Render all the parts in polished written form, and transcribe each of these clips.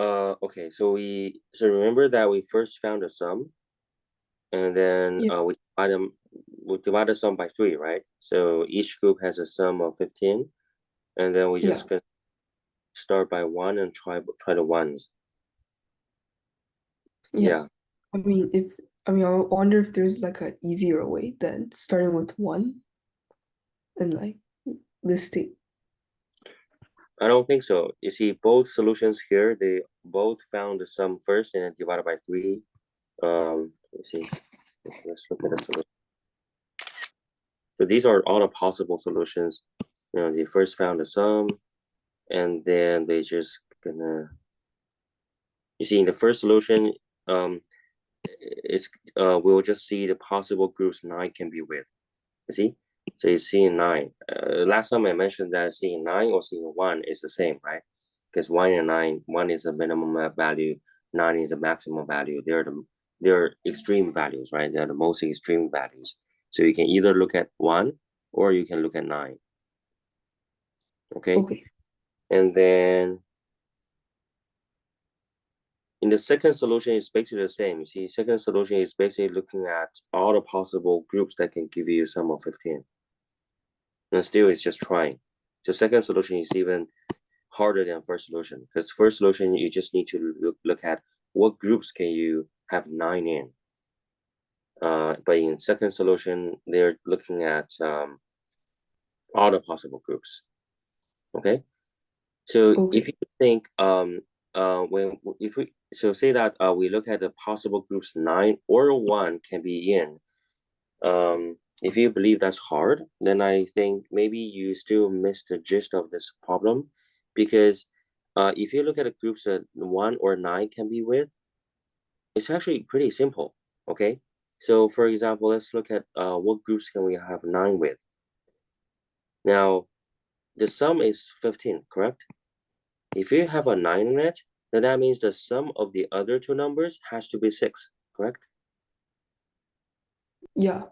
Okay, so remember that we first found the sum, and then Yeah, we divide the sum by 3, right? So each group has a sum of 15, and then we yeah, just can start by 1 and try the ones. yeah. Yeah. I wonder if there's like an easier way than starting with one and like listing. I don't think so. You see, both solutions here, they both found the sum first and then divided by 3. Let's see. Let's look at the solution. So these are all the possible solutions. They first found the sum, and then they just gonna. You see, in the first solution, it's we'll just see the possible groups 9 can be with. You see, so you see in 9. Last time I mentioned that seeing 9 or seeing 1 is the same, right? Because 1 and 9, 1 is a minimum value, 9 is a maximum value. They're extreme values, right? They're the most extreme values. So you can either look at 1 or you can look at 9. Okay, Okay. and then in the second solution, it's basically the same. You see, second solution is basically looking at all the possible groups that can give you a sum of 15. And still, it's just trying. So second solution is even harder than first solution, because first solution, you just need to look at what groups can you have 9 in. But in second solution, they're looking at all the possible groups. Okay, so if Okay. you think when if we so say that we look at the possible groups 9 or 1 can be in. If you believe that's hard, then I think maybe you still miss the gist of this problem, because if you look at the groups that 1 or 9 can be with, it's actually pretty simple. Okay, so for example, let's look at what groups can we have 9 with. Now, the sum is 15, correct? If you have a 9 in it, then that means the sum of the other two numbers has to be 6, correct? Yeah.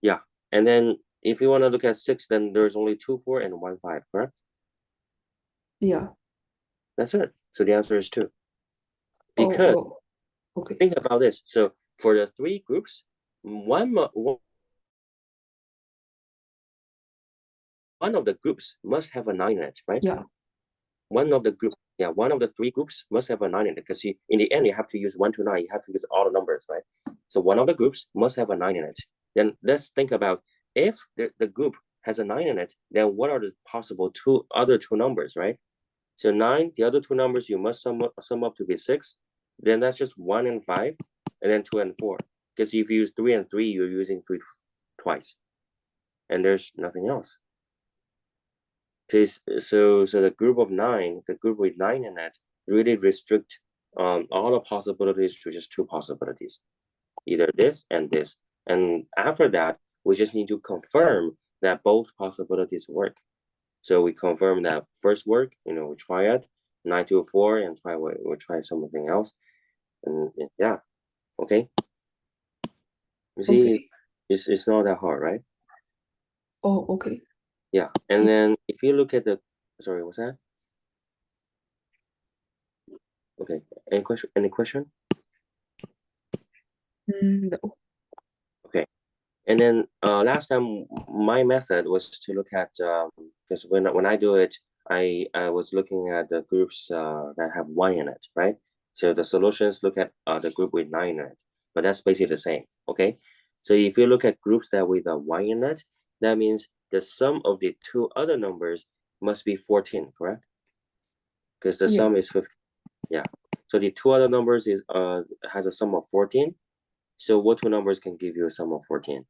Yeah. And then if you want to look at 6, then there's only 2, 4, and 1, 5, correct? Yeah. That's it. So the answer is 2. Oh, Because oh. Okay. think about this. So for the 3 groups, one of the groups must have a 9 in it, right? Yeah. One of the 3 groups must have a 9 in it, because in the end, you have to use 1 to 9. You have to use all the numbers, right? So one of the groups must have a 9 in it. Then let's think about, if the group has a 9 in it, then what are the possible other two numbers, right? So 9, the other two numbers you must sum up to be 6. Then that's just 1 and 5, and then 2 and 4. Because if you use 3 and 3, you're using 3 twice. And there's nothing else. So the group of 9, the group with 9 in it, really restrict all the possibilities to just 2 possibilities, either this and this. And after that, we just need to confirm that both possibilities work. So we confirm that first work, we try it, 9 to 4, and we try something else. And yeah, okay. You see, Okay. it's not that hard, right? Oh, okay. Yeah. And then if you look at sorry, what's that? Okay. Any question? No. Okay. And then last time my method was to look at, because when I do it, I was looking at the groups that have 1 in it, right? So the solutions look at the group with 9 in it, but that's basically the same. Okay, so if you look at groups that with a 1 in it, that means the sum of the two other numbers must be 14, correct? Because the Yeah. sum is 15. Yeah. So the two other numbers has a sum of 14. So what two numbers can give you a sum of 14?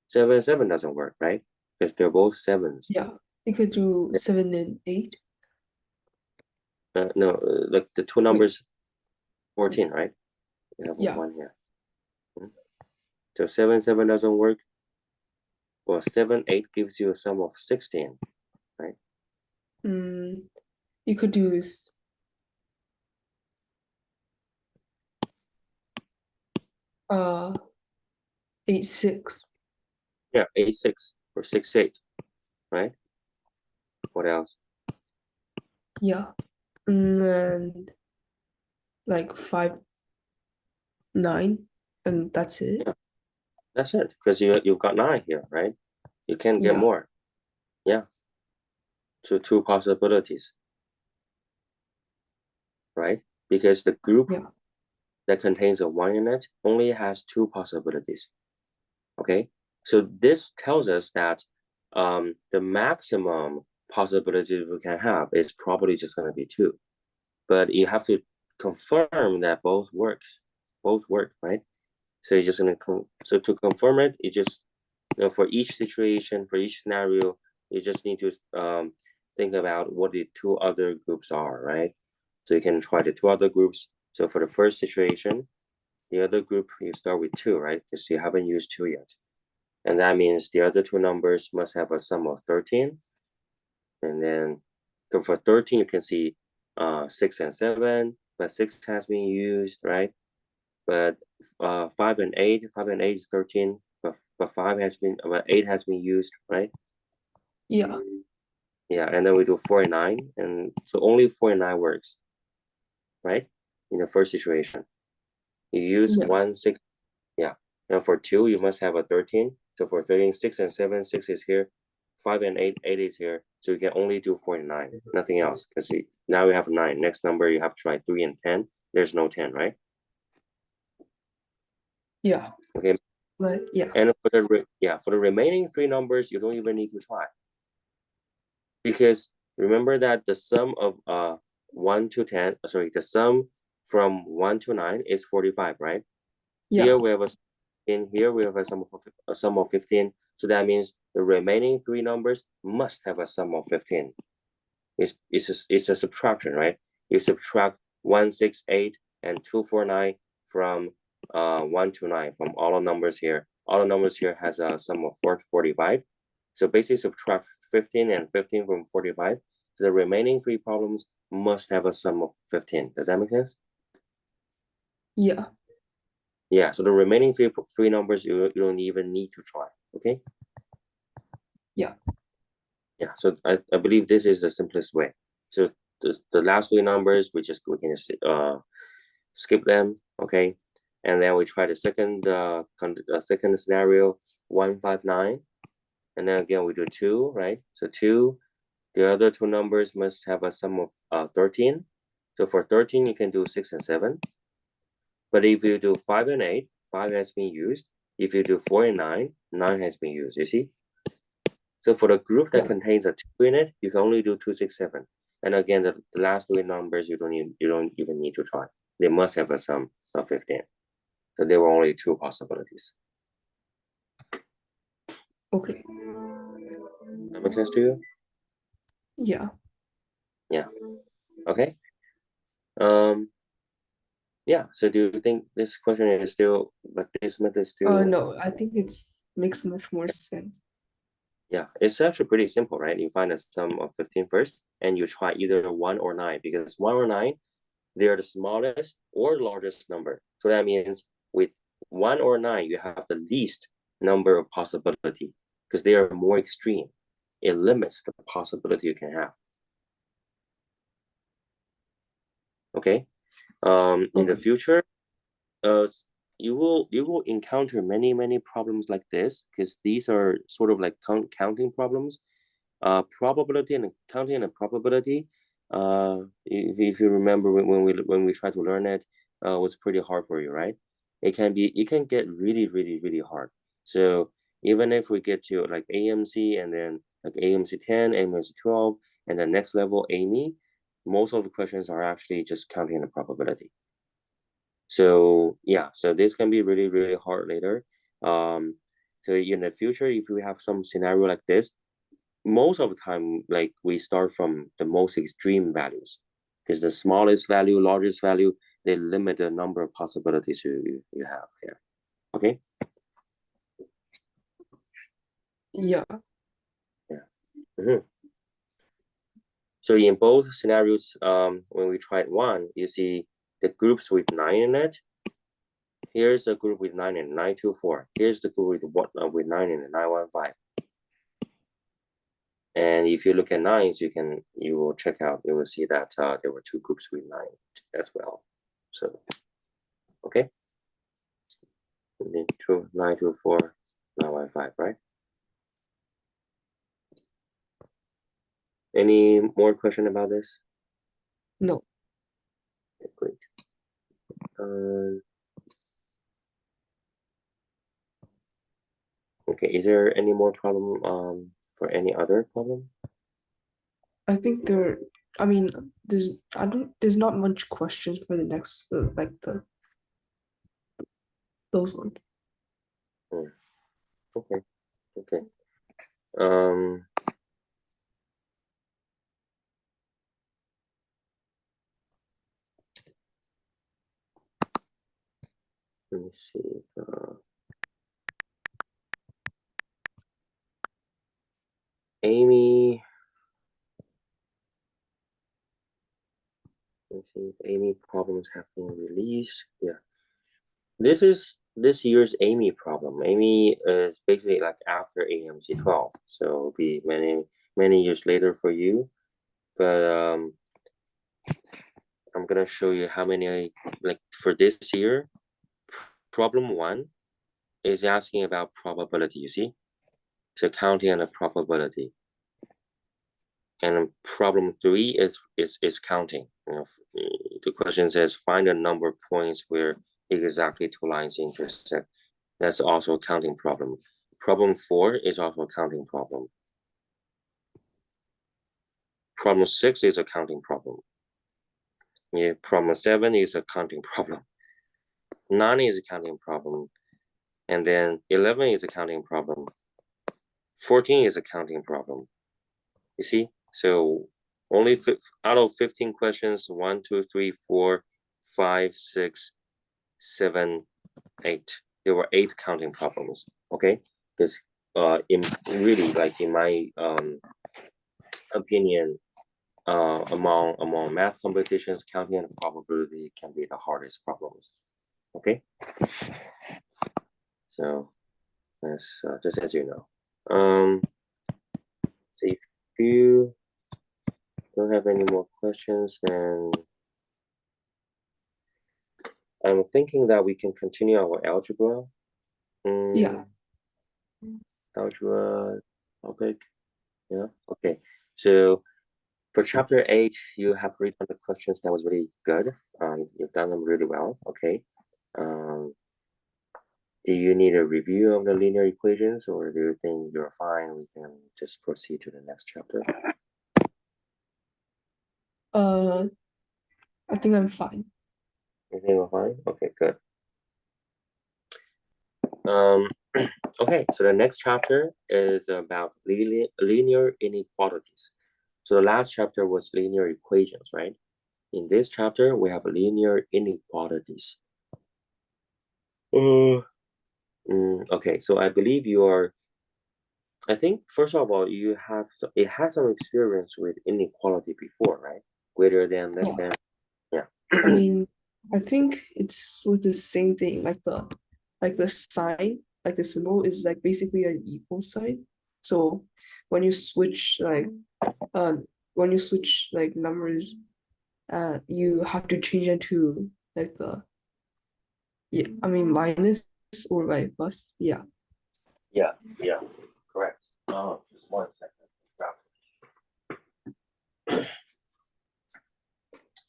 7 and 7 doesn't work, right? Because they're both 7s. Yeah. You could do 7 and 8. No, like the two Wait. numbers 14, right? You have a Yeah. 1 here. So 7, 7 doesn't work. Well, 7, 8 gives you a sum of 16, right? Mm, you could do 8, 6. Yeah, 8, 6 or 6, 8, right? What else? Yeah. And like 5, 9, and that's it. Yeah, that's it. Because you've got 9 here, right? You can't get Yeah. more. Yeah. So 2 possibilities, right? Because the group Yeah. that contains a 1 in it only has 2 possibilities. Okay. So this tells us that the maximum possibility we can have is probably just going to be 2. But you have to confirm that both work, right? So you're just gonna so to confirm it, you just for each situation, for each scenario, you just need to think about what the 2 other groups are, right? So you can try the 2 other groups. So for the first situation, the other group you start with 2, right? Because you haven't used 2 yet, and that means the other 2 numbers must have a sum of 13. And then so for 13, you can see 6 and 7, but 6 has been used, right? But 5 and 8 is 13, but 8 has been used, right? Yeah. Yeah, and then we do 4 and 9, and so only 4 and 9 works, right? In the first situation, you use Yeah. 1, 6, yeah. And for 2, you must have a 13. So for 13, 6 and 7, 6 is here. 5 and 8, 8 is here. So you can only do 4 and 9, nothing else. Because now we have 9. Next number, you have to try 3 and 10. There's no 10, right? Yeah. Okay. Like, yeah. And for the remaining 3 numbers, you don't even need to try. Because remember that the sum of 1 to 10, sorry, the sum from 1 to 9 is 45, right? Yeah. Here we have a sum of 15. So that means the remaining 3 numbers must have a sum of 15. It's a subtraction, right? You subtract 1, 6, 8, and 2, 4, 9 from 1 to 9 from all the numbers here. All the numbers here has a sum of 45. So basically subtract 15 and 15 from 45. So the remaining 3 problems must have a sum of 15. Does that make sense? Yeah. Yeah, so the remaining three numbers you don't even need to try. Okay. Yeah. Yeah, so I believe this is the simplest way. So the last 3 numbers we can just skip them, okay, and then we try the second scenario, 159, and then again we do 2, right? So 2, the other 2 numbers must have a sum of 13. So for 13 you can do 6 and 7, but if you do 5 and 8, 5 has been used. If you do 4 and 9, 9 has been used. You see. So for the group that Yeah. contains a 2 in it, you can only do 2, 6, 7. And again, the last 3 numbers you don't even need to try. They must have a sum of 15. So there were only 2 possibilities. Okay. That makes sense to you? Yeah. Yeah. Okay. Yeah. So do you think this question is still like this method is still? No, I think it's makes much more sense. Yeah, it's actually pretty simple, right? You find a sum of 15 first, and you try either 1 or 9, because 1 or 9, they are the smallest or largest number. So that means with 1 or 9, you have the least number of possibility because they are more extreme. It limits the possibility you can have. Okay. In the Okay. future, you will encounter many problems like this, because these are sort of like counting problems. Probability and counting and probability. If you remember when we tried to learn it, was pretty hard for you, right? It can get really hard. So even if we get to like AMC and then like AMC 10, AMC 12, and the next level AME, most of the questions are actually just counting the probability. So yeah, so this can be really hard later. So in the future, if we have some scenario like this, most of the time, like we start from the most extreme values, because the smallest value, largest value, they limit the number of possibilities you have here. Okay. Yeah. Yeah. So in both scenarios, when we tried 1, you see the groups with 9 in it. Here's a group with 9 and 924. Here's the group with 9 and 915. And if you look at nines, you will check out, you will see that there were two groups with 9 as well. So, okay. And then 9 to 4, 9 by 5, right? Any more question about this? No. Okay, great. Okay, is there any more problem for any other problem? I think there's not much questions for the next like those ones. Okay, okay. Um, let me see. Amy. Let's see if Amy problems have been released. Yeah. This is this year's Amy problem. Amy is basically like after AMC 12. So it'll be many years later for you. But I'm gonna show you how many, like for this year, problem 1 is asking about probability, you see? So counting on a probability. And problem 3 is counting. You know, the question says find a number of points where exactly two lines intersect. That's also a counting problem. Problem 4 is also a counting problem. Problem 6 is a counting problem. Yeah, problem 7 is a counting problem. 9 is a counting problem. And then 11 is a counting problem. 14 is a counting problem. You see? So only out of 15 questions, 1, 2, 3, 4, 5, 6, 7, 8. There were 8 counting problems. Okay, because in really, like in my opinion, among math competitions, counting and probability can be the hardest problems. Okay, so that's just as you know. So if you don't have any more questions, then I'm thinking that we can continue our algebra. Yeah. Algebra topic. Yeah. Okay. So for chapter 8, you have written the questions that was really good. You've done them really well. Okay. Do you need a review of the linear equations, or do you think you're fine? We can just proceed to the next chapter. I think I'm fine. You think we're fine? Okay, good. Okay, so the next chapter is about linear inequalities. So the last chapter was linear equations, right? In this chapter, we have linear inequalities. Okay, so I believe you are, I think, first of all, you have some experience with inequality before, right? Greater than, less than, yeah. I mean, I think it's with the same thing, like the sign, like the symbol is like basically an equal sign. So when you switch uh when you switch like numbers, you have to change it to like minus or like plus. Yeah. Yeah, correct. Oh, just 1 second.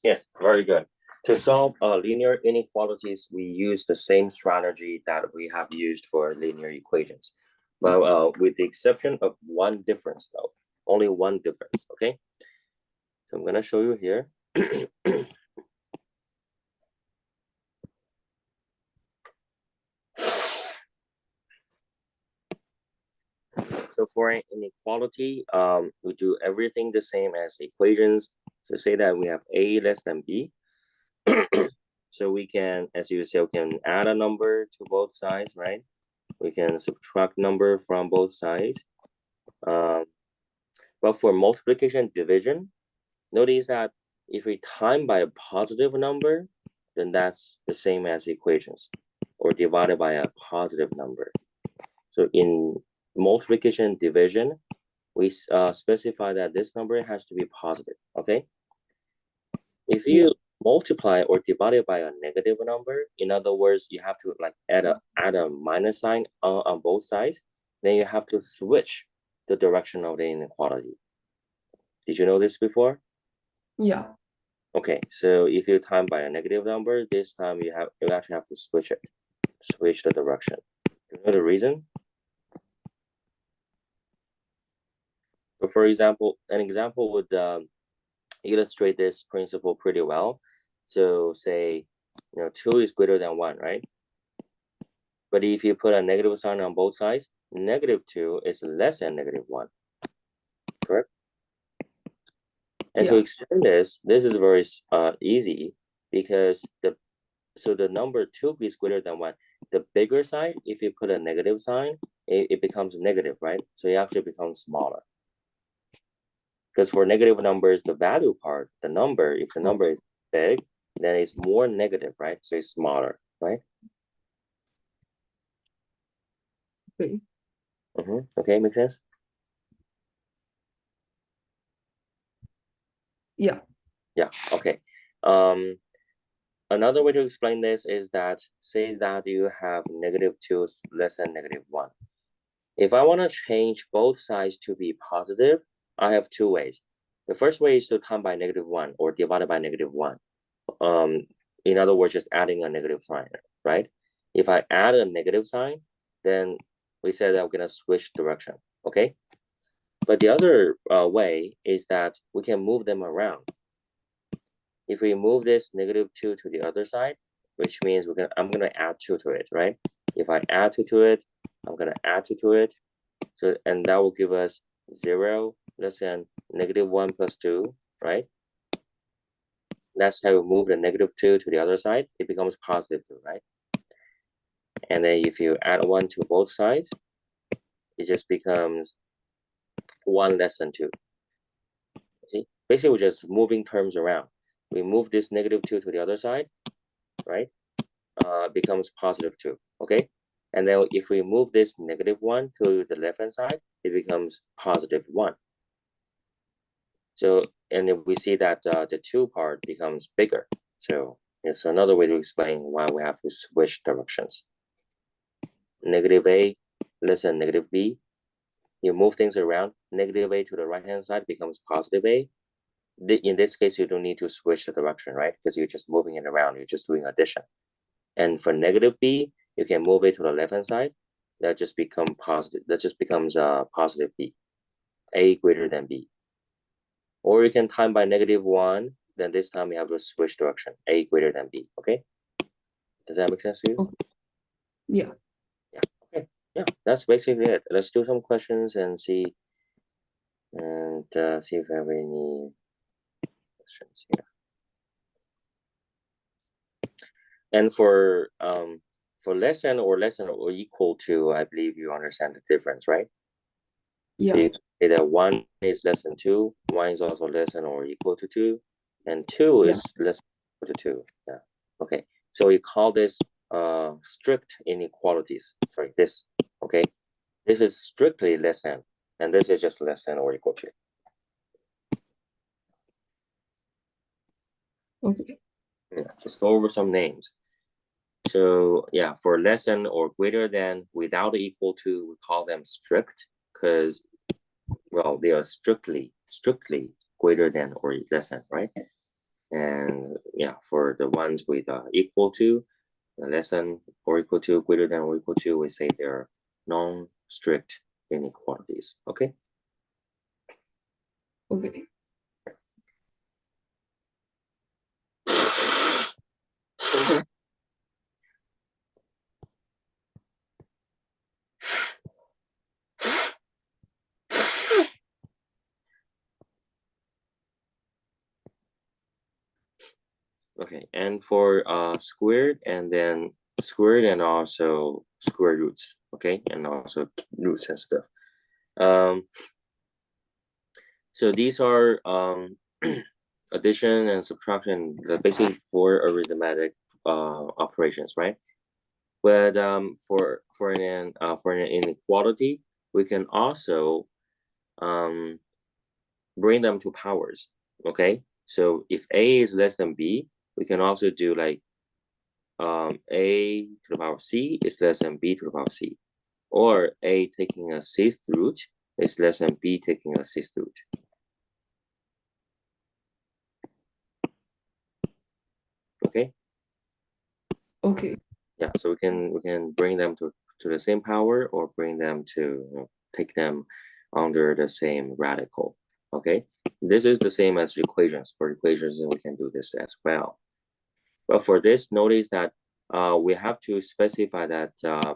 Yes, very good. To solve linear inequalities, we use the same strategy that we have used for linear equations, but with the exception of one difference, though. Only one difference, okay? So I'm going to show you here. So for an inequality, we do everything the same as equations. So say that we have a less than b. So we can, as you say, we can add a number to both sides, right? We can subtract number from both sides. But for multiplication division, notice that if we time by a positive number, then that's the same as equations, or divided by a positive number. So in multiplication division, we specify that this number has to be positive, okay? If Yeah. you multiply or divide it by a negative number, in other words, you have to like add a minus sign on both sides, then you have to switch the direction of the inequality. Did you know this before? Yeah. Okay, so if you time by a negative number, this time you actually have to switch the direction. You know the reason? So for example, an example would illustrate this principle pretty well. So say, 2 is greater than 1, right? But if you put a negative sign on both sides, -2 is less than -1, correct? And to Yeah. explain this is very easy because the number 2 is greater than 1. The bigger side, if you put a negative sign, it becomes negative, right? So it actually becomes smaller. Because for negative numbers, the value part, if the number is big, then it's more negative, right? So it's smaller, right? Okay. Okay, makes sense? Yeah. Yeah, okay. Another way to explain this is that say that you have -2 less than -1. If I want to change both sides to be positive, I have two ways. The first way is to time by -1 or divided by -1. In other words, just adding a negative sign, right? If I add a negative sign, then we said that we're gonna switch direction, okay? But the other way is that we can move them around. If we move this -2 to the other side, which means I'm gonna add 2 to it, right? If I add 2 to it, I'm gonna add 2 to it. So, and that will give us 0 less than -1 plus 2, right? That's how we move the -2 to the other side. It becomes +2, right? And then if you add 1 to both sides, it just becomes 1 less than 2. See? Basically, we're just moving terms around. We move this -2 to the other side, right? Becomes +2, okay? And then if we move this -1 to the left-hand side, it becomes +1. So, and then we see that the 2 part becomes bigger. So it's another way to explain why we have to switch directions. -a less than -b. You move things around, -a to the right-hand side becomes +a. In this case, you don't need to switch the direction, right? Because you're just moving it around, you're just doing addition. And for -b, you can move it to the left-hand side. That just becomes positive. That just becomes +b, a greater than b. Or you can time by -1. Then this time you have to switch direction, a greater than b. Okay. Does that make sense to you? Oh, yeah. Yeah. Okay. Yeah, that's basically it. Let's do some questions and see if I have any questions here. And for less than or equal to, I believe you understand the difference, right? So Yeah. you can say that 1 is less than 2, 1 is also less than or equal to 2, and 2 Yeah. is less than or equal to 2. Yeah. Okay. So we call this strict inequalities. Sorry, this. Okay. This is strictly less than, and this is just less than or equal to. Okay. Yeah, just go over some names. So yeah, for less than or greater than without the equal to, we call them strict because, well, they are strictly greater than or less than, right? And yeah, for the ones with equal to, less than or equal to, greater than or equal to, we say they're non-strict inequalities. Okay. Okay. Okay, and for squared and then squared and also square roots, okay, and also roots and stuff. So these are addition and subtraction, basically for arithmetic operations, right? But for an inequality, we can also bring them to powers, okay? So if A is less than B, we can also do like A to the power C is less than B to the power C. Or A taking a sixth root is less than B taking a sixth root. Okay? Okay. Yeah, so we can bring them to the same power or bring them to take them under the same radical. Okay, this is the same as equations. For equations, we can do this as well. But for this, notice that we have to specify that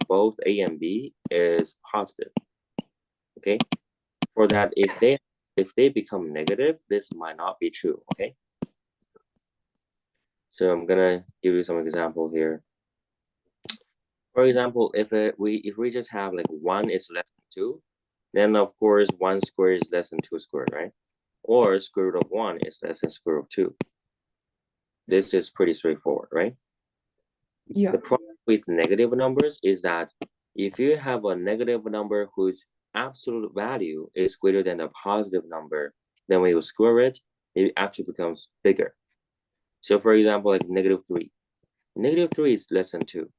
both A and B is positive. Okay, for that, if they become negative, this might not be true. Okay, so I'm gonna give you some example here. For example, if we just have like 1 is less than 2, then of course 1 squared is less than 2 squared, right? Or square root of 1 is less than square root of 2. This is pretty straightforward, right? Yeah. The problem with negative numbers is that if you have a negative number whose absolute value is greater than a positive number, then when you square it, it actually becomes bigger. So for example, like -3. -3 is less than 2.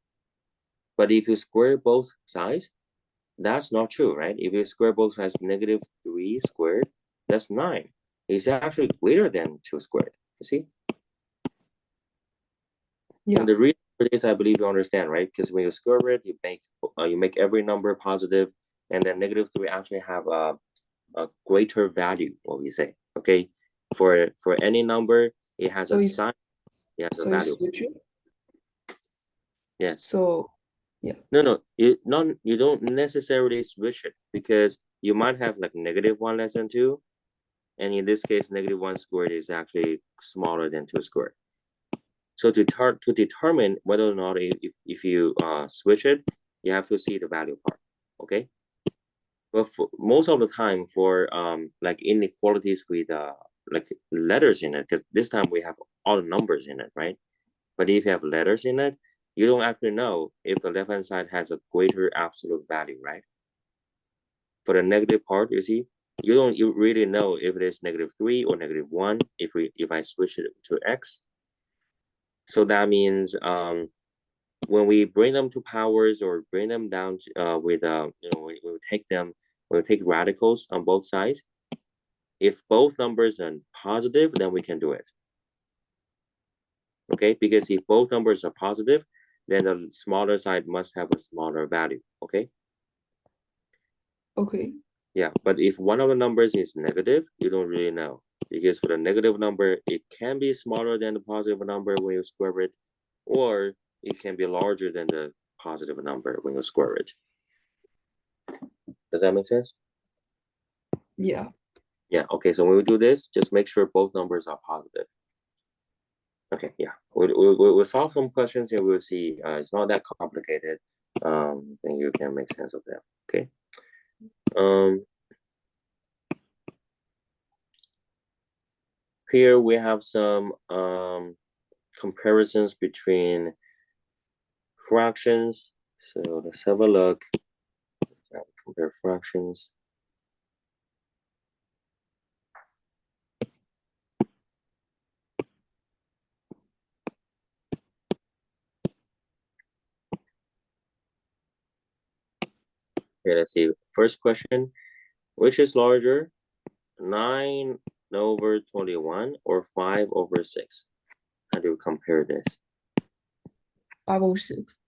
But if you square both sides, that's not true, right? If you square both sides, -3 squared, that's 9. It's actually greater than 2 squared, you see? Yeah. And the reason for this, I believe you understand, right? Because when you square it, you make every number positive, and then -3 actually have a greater value, what we say, okay? For any number, it has So a it's sign, it has a so you value. switch it. Yes. So yeah. No, you don't necessarily switch it because you might have like -1 less than 2, and in this case, -1 squared is actually smaller than 2 squared. So to determine whether or not if you switch it, you have to see the value part, okay? But for most of the time for like inequalities with like letters in it, because this time we have all the numbers in it, right? But if you have letters in it, you don't actually know if the left-hand side has a greater absolute value, right? For the negative part, you see, you really know if it is -3 or -1 if I switch it to x. So that means when we bring them to powers or bring them down to, with we take radicals on both sides. If both numbers are positive, then we can do it. Okay, because if both numbers are positive, then the smaller side must have a smaller value. Okay. Okay. Yeah, but if one of the numbers is negative, you don't really know. Because for the negative number, it can be smaller than the positive number when you square it, or it can be larger than the positive number when you square it. Does that make sense? Yeah. Yeah, okay, so when we do this, just make sure both numbers are positive. Okay, yeah, we'll solve some questions and we'll see. It's not that complicated. Then you can make sense of them, okay? Here we have some comparisons between fractions. So let's have a look. Compare fractions. Okay, let's see. First question, which is larger, 9/21 or 5/6? How do you compare this? 506.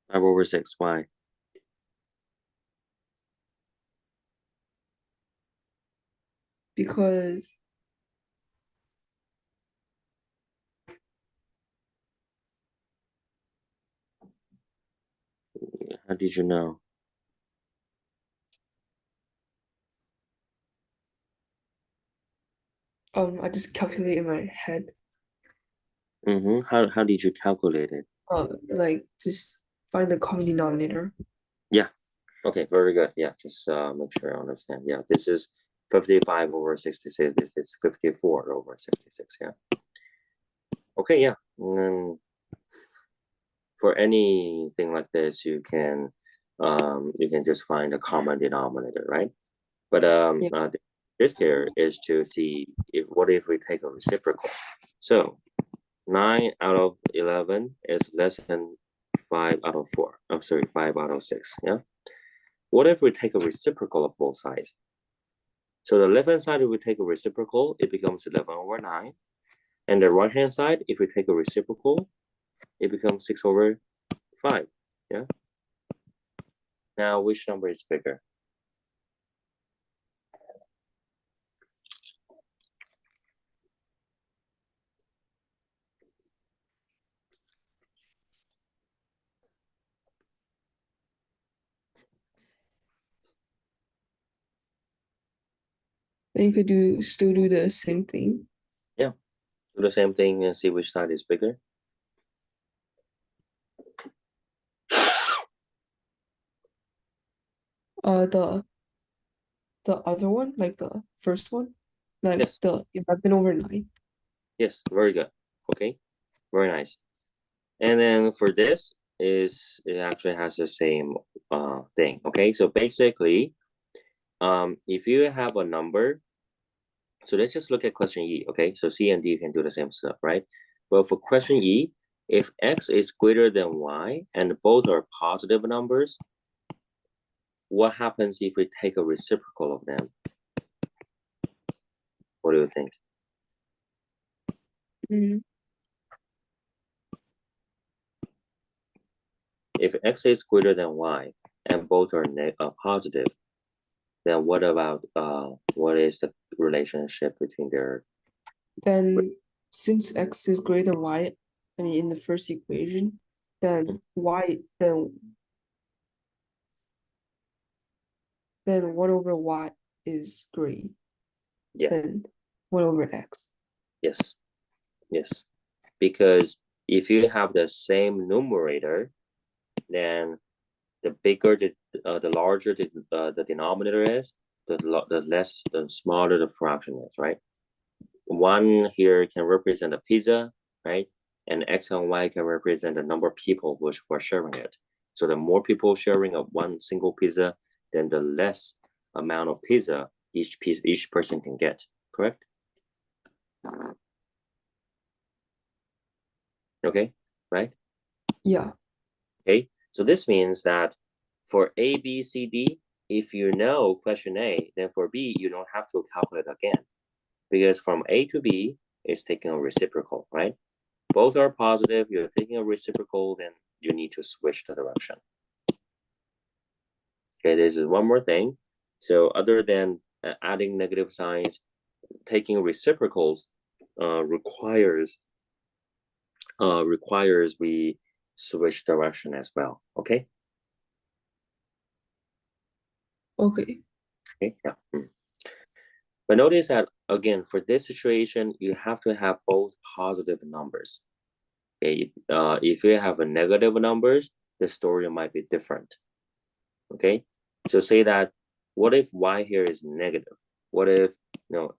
5/6, why? Because How did you know? I just calculate in my head. How did you calculate it? Like just find the common denominator. Yeah. Okay, very good. Yeah, just make sure I understand. Yeah, this is 55/66. This is 54/66. Yeah. Okay, yeah. For anything like this, you can just find a common denominator, right? But Yeah. this here is to see if what if we take a reciprocal. So 9 out of 11 is less than 5 out of 4. I'm sorry, 5 out of 6. Yeah. What if we take a reciprocal of both sides? So the left-hand side, if we take a reciprocal, it becomes 11 over 9. And the right-hand side, if we take a reciprocal, it becomes 6 over 5. Yeah. Now, which number is bigger? Then you could still do the same thing. Yeah. Do the same thing and see which side is bigger. The other one, like the first one, like Yes. the 11 over 9. Yes. Very good. Okay. Very nice. And then for this it actually has the same thing. Okay. So basically, if you have a number, so let's just look at question E. Okay. So C and D can do the same stuff, right? Well, for question E, if X is greater than Y and both are positive numbers, what happens if we take a reciprocal of them? What do you think? Mm. If X is greater than Y and both are positive, then what about what is the relationship between their? Then since x is greater than y, I mean in the first equation, then y then 1 over y is great. Yeah. Then 1 over x. Yes. Yes. Because if you have the same numerator, then the bigger the larger the denominator is, the smaller the fraction is, right? One here can represent a pizza, right? And X and Y can represent the number of people who are sharing it. So the more people sharing a one single pizza, then the less amount of pizza each person can get, correct? Okay, right? Yeah. Okay, so this means that for A, B, C, D, if you know question A, then for B, you don't have to calculate again. Because from A to B, it's taking a reciprocal, right? Both are positive, you're taking a reciprocal, then you need to switch the direction. Okay, this is one more thing. So other than adding negative signs, taking reciprocals requires we switch direction as well. Okay. Okay. Okay. Yeah. But notice that again, for this situation, you have to have both positive numbers. Okay. If you have a negative numbers, the story might be different. Okay. So say that, what if y here is negative? What if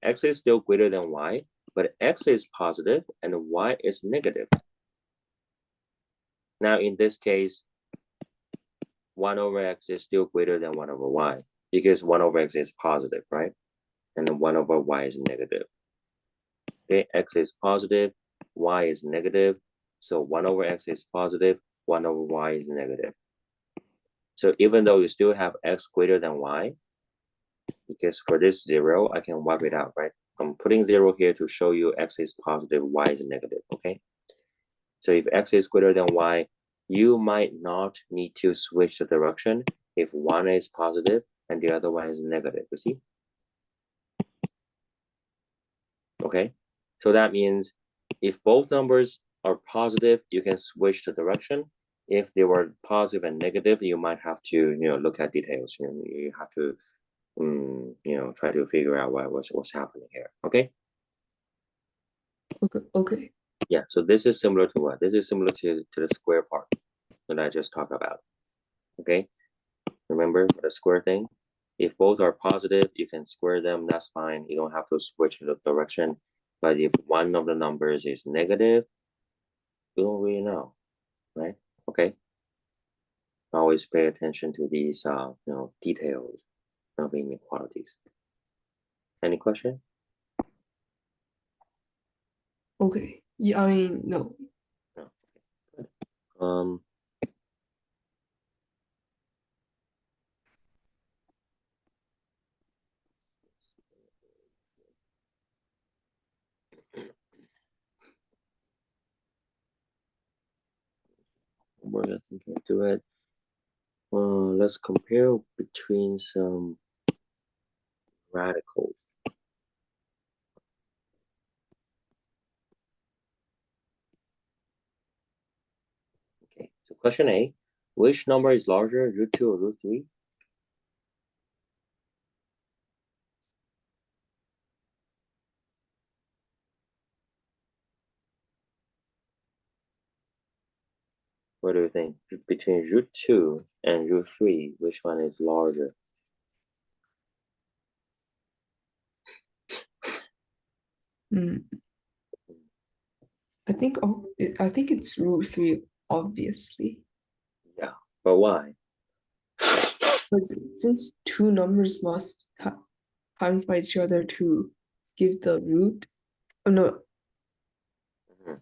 x is still greater than y, but x is positive and y is negative? Now in this case, 1 over x is still greater than 1 over y because 1 over x is positive, right? And then 1 over y is negative. Okay, x is positive, y is negative. So 1 over x is positive, 1 over y is negative. So even though you still have x greater than y, because for this 0, I can wipe it out, right? I'm putting 0 here to show you x is positive, y is negative, okay? So if x is greater than y, you might not need to switch the direction if one is positive and the other one is negative, you see? Okay, so that means if both numbers are positive, you can switch the direction. If they were positive and negative, you might have to look at details. You have to try to figure out what's happening here. Okay. Okay. Yeah, so this is similar to what? This is similar to the square part that I just talked about. Okay, remember for the square thing, if both are positive, you can square them, that's fine. You don't have to switch the direction. But if one of the numbers is negative, you don't really know, right? Okay. Always pay attention to these details. of inequalities. Any question? Okay. Yeah, I mean, no. No. Um, We're gonna do it. Let's compare between some radicals. Okay, so question A, which number is larger, root 2 or root 3? What do you think? Between root 2 and root 3, which one is larger? Mm. I think it's root 3, obviously. Yeah, but why? But since two numbers must times by each other to give the root. Oh no, Mhm.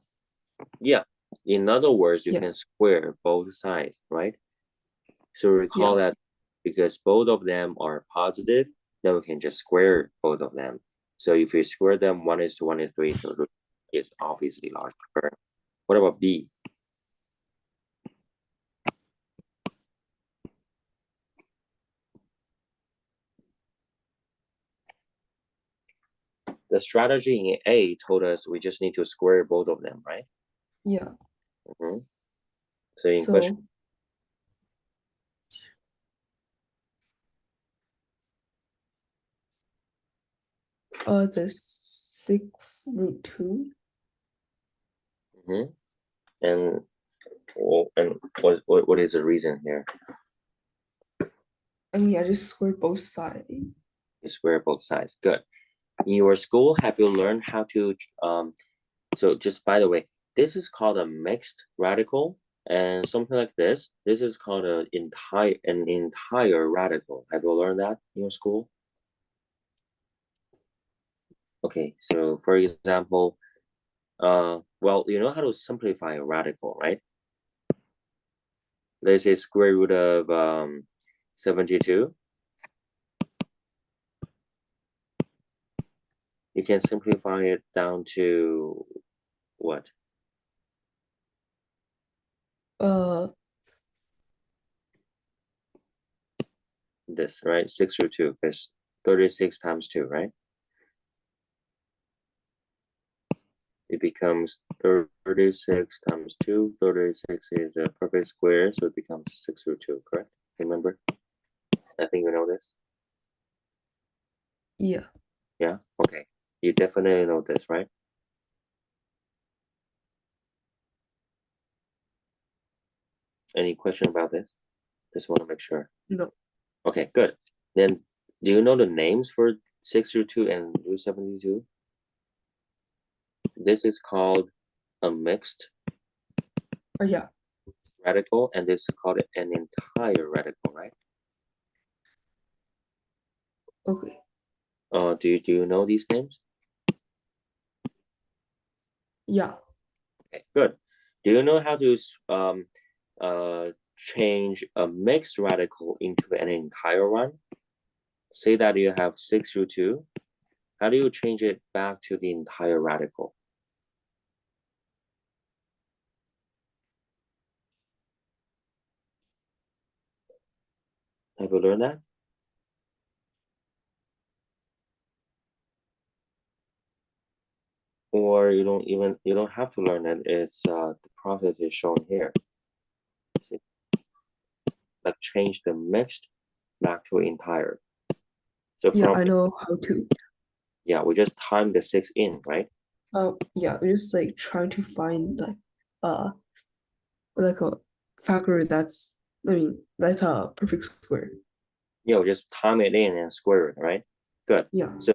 Yeah, in other words, you yeah, can square both sides, right? So recall yeah, that because both of them are positive, then we can just square both of them. So if you square them, 1 is to 1 is 3, so root is obviously larger. What about B? The strategy in A told us we just need to square both of them, right? yeah. Mhm. So in question, So the 6 root 2. mhm. and and what is the reason here? I mean, I just squared both sides. You square both sides. Good. In your school, have you learned how to so just by the way, this is called a mixed radical, and something like this is called an entire radical. Have you learned that in your school? Okay, so for example, well, you know how to simplify a radical, right? Let's say square root of 72. You can simplify it down to what? Uh, This, right? 6 root 2, because 36 times 2, right? It becomes 36 times 2. 36 is a perfect square, so it becomes 6 root 2, correct? Remember? I think you know this. yeah, Yeah? Okay. You definitely know this, right? Any question about this? Just want to make sure. no, Okay, good. Then, do you know the names for 6 root 2 and root 72? This is called a mixed yeah, radical, and this is called an entire radical, right? okay, Do you know these names? yeah, Okay, good. Do you know how to change a mixed radical into an entire one? Say that you have 6 root 2. How do you change it back to the entire radical? Have you learned that? Or you don't have to learn it. It's the process is shown here. See, like change the mixed back to entire. So yeah. from I know how to. yeah, we just time the 6 in, right? Yeah, we're just like trying to find uh like a factor that's, I mean, that's a perfect square. Yeah, we just time it in and square it, right? Good. Yeah, So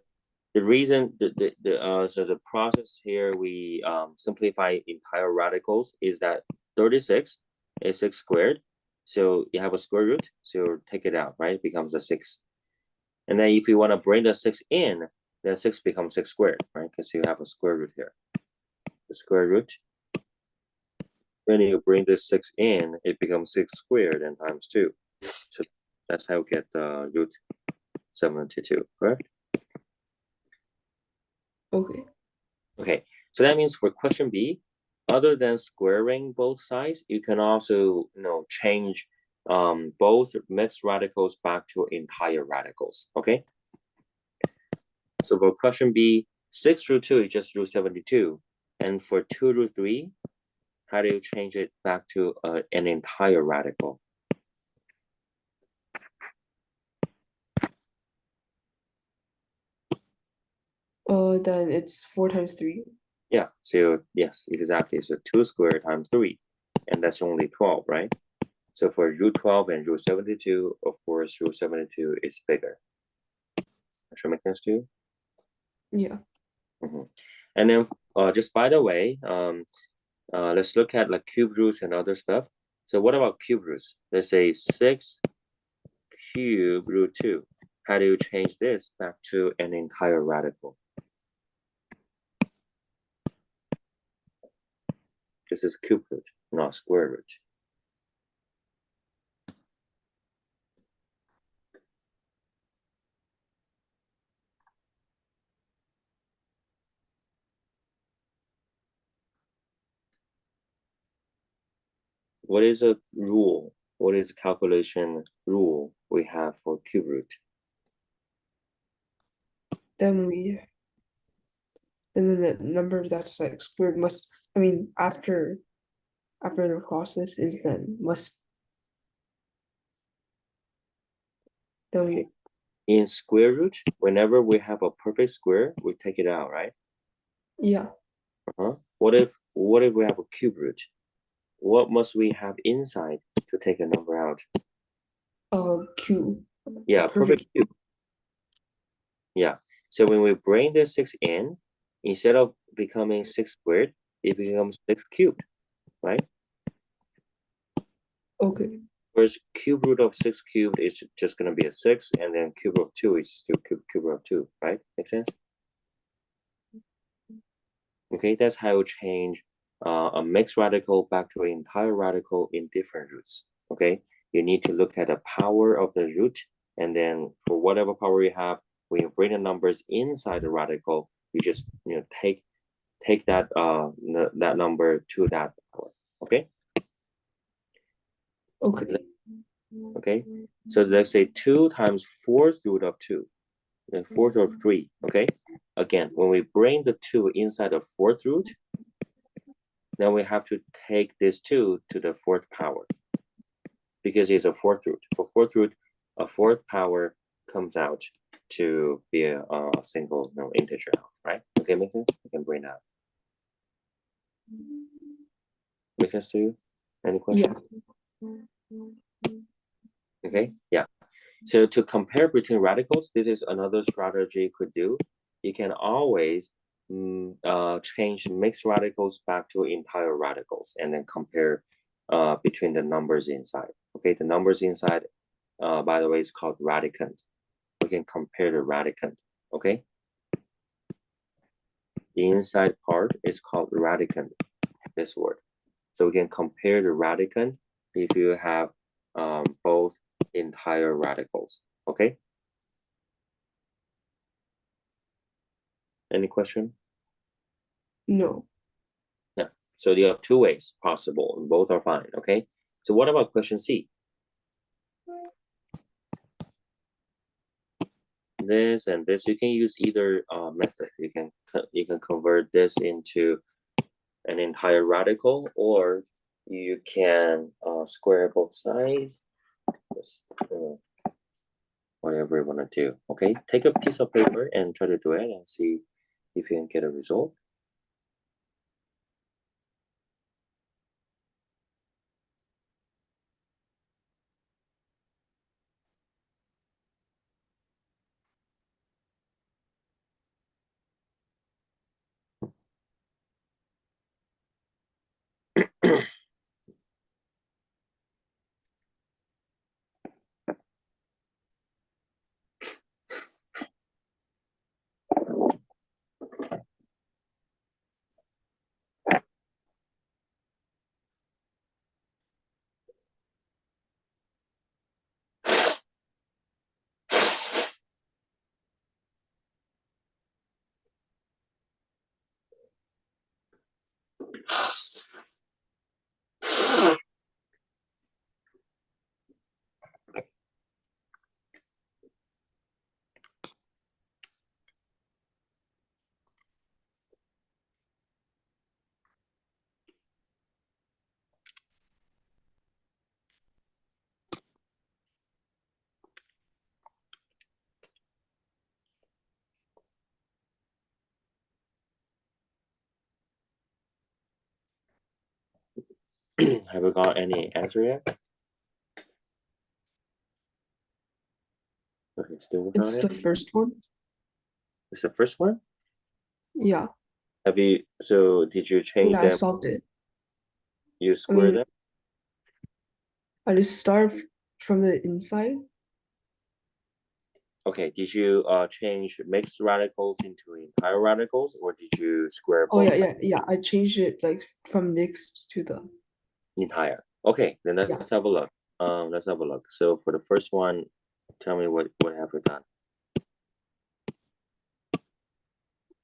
the reason so the process here we simplify entire radicals is that 36 is 6 squared. So you have a square root, so take it out, right? It becomes a 6. And then if you want to bring the 6 in, then 6 becomes 6 squared, right? Because you have a square root here. The square root. When you bring this 6 in, it becomes 6 squared and times 2. So that's how you get the root 72, correct? Okay. Okay, so that means for question B, other than squaring both sides, you can also change both mixed radicals back to entire radicals. Okay. So for question B, 6 root 2 is just root 72. And for 2 root 3, how do you change it back to an entire radical? Then it's 4 times 3. Yeah, so yes, exactly. So 2 squared times 3, and that's only 12, right? So for root 12 and root 72, of course, root 72 is bigger. Should make sense to you? Yeah. And then just by the way, let's look at like cube roots and other stuff. So what about cube roots? Let's say 6 cube root 2. How do you change this back to an entire radical? This is cube root, not square root. What is a rule? What is a calculation rule we have for cube root? Then the number that's like squared must, I mean, after the process is then must, then we, In square root, whenever we have a perfect square, we take it out, right? yeah. What if we have a cube root? What must we have inside to take a number out? Cube. Yeah, perfect cube. Yeah. So when we bring this 6 in, instead of becoming 6 squared, it becomes 6 cubed, right? Okay. Whereas cube root of 6 cubed is just going to be a 6, and then cube root of 2 is still cube root of 2, right? Make sense? Okay, that's how you change a mixed radical back to an entire radical in different roots. Okay, you need to look at the power of the root, and then for whatever power you have, when you bring the numbers inside the radical, you just take that that number to that power. Okay. Okay. Okay. So let's say 2 times 4th root of 2, and 4th root of 3. Okay. Again, when we bring the 2 inside the 4th root, then we have to take this 2 to the 4th power because it's a 4th root. For 4th root, a 4th power comes out to be a single integer, right? Okay, make sense? You can bring that. Make sense to you? Any questions? Yeah. Okay, yeah. So to compare between radicals, this is another strategy you could do. You can always change mixed radicals back to entire radicals and then compare between the numbers inside. Okay, the numbers inside, by the way, is called radicand. We can compare the radicand. Okay, the inside part is called radicand. This word, so we can compare the radicand if you have both entire radicals. Okay. Any question? No. Yeah. So you have 2 ways possible, and both are fine. Okay. So what about question C? This and this, you can use either method. You can convert this into an entire radical, or you can square both sides. Just, whatever you want to do. Okay. Take a piece of paper and try to do it and see if you can get a result. Have we got any answer yet? Okay, still working on It's it. the first one. It's the first one. Yeah. Have you? So did you change Yeah, I them? solved it. You I square mean, them? I just start from the inside. Okay. Did you change mixed radicals into entire radicals, or did you square Oh both yeah, sides? yeah. I changed it like from mixed to the Entire. Okay, then yeah. let's have a look. Let's have a look. So for the first one, tell me what have you done?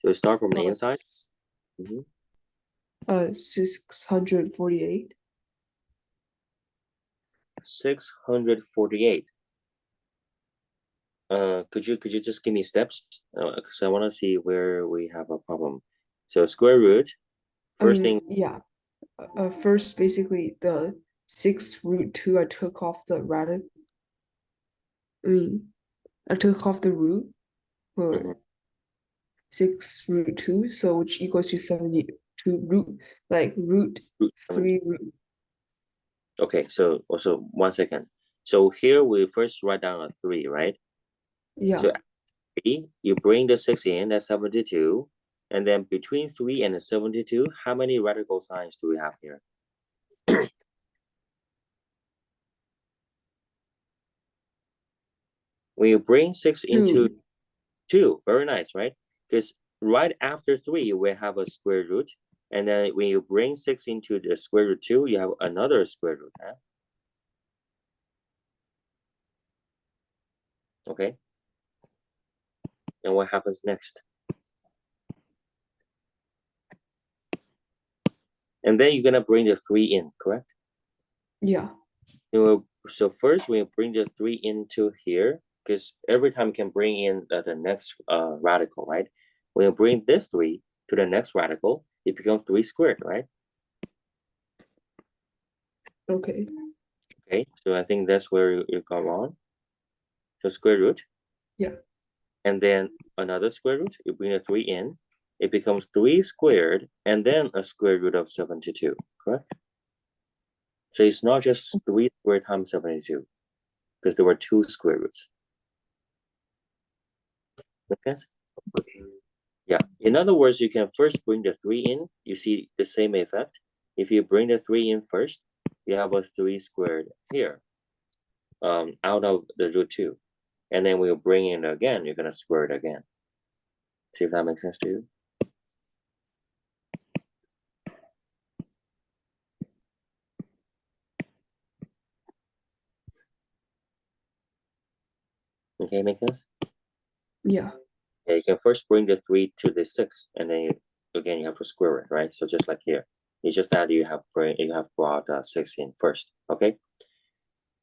So start from the Uh, inside. Mhm. 648. 648. Could you just give me steps? Because I want to see where we have a problem. So square root, I first thing. mean, yeah. First, basically, the 6 root 2, I took off the radical. I mean, I took off the root Mhm, for 6 root 2, so which equals to 72 root, like root root 3 17. root. Okay, so also 1 second. So here we first write down a 3, right? Yeah, So 3, you bring the 6 in, that's 72. And then between 3 and 72, how many radical signs do we have here? When you bring 6 into 2. 2, very nice, right? Because right after 3, we have a square root. And then when you bring 6 into the square root 2, you have another square root. Huh? Okay. And what happens next? And then you're going to bring the 3 in, correct? Yeah, So first, we bring the 3 into here, because every time you can bring in the next radical, right? When you bring this 3 to the next radical, it becomes 3 squared, right? okay. Okay, so I think that's where you got wrong. So square root, Yeah, and then another square root, you bring the 3 in, it becomes 3 squared, and then a square root of 72, correct? So it's not just 3 squared times 72, because there were 2 square roots. Make sense? Yeah. In other words, you can first bring the 3 in. You see the same effect. If you bring the 3 in first, you have a 3 squared here, out of the root 2. And then we'll bring in again, you're going to square it again. See if that makes sense to you? Okay, make sense? yeah, Yeah, you can first bring the 3 to the 6, and then again, you have to square it, right? So just like here, it's just that you have brought 6 in first, okay?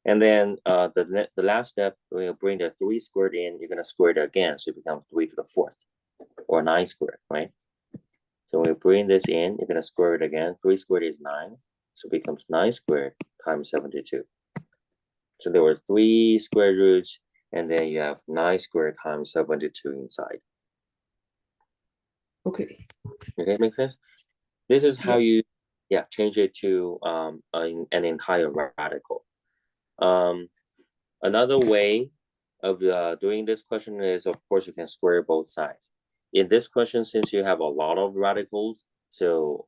And then the last step, when you bring the 3 squared in, you're going to square it again, so it becomes 3 to the 4th, or 9 squared, right? So when you bring this in, you're going to square it again. 3 squared is 9, so it becomes 9 squared times 72. So there were 3 square roots, and then you have 9 squared times 72 inside. okay. Okay, make sense? This is how Yeah, you, yeah, change it to an entire radical. Um, Another way of doing this question is, of course, you can square both sides. In this question, since you have a lot of radicals, so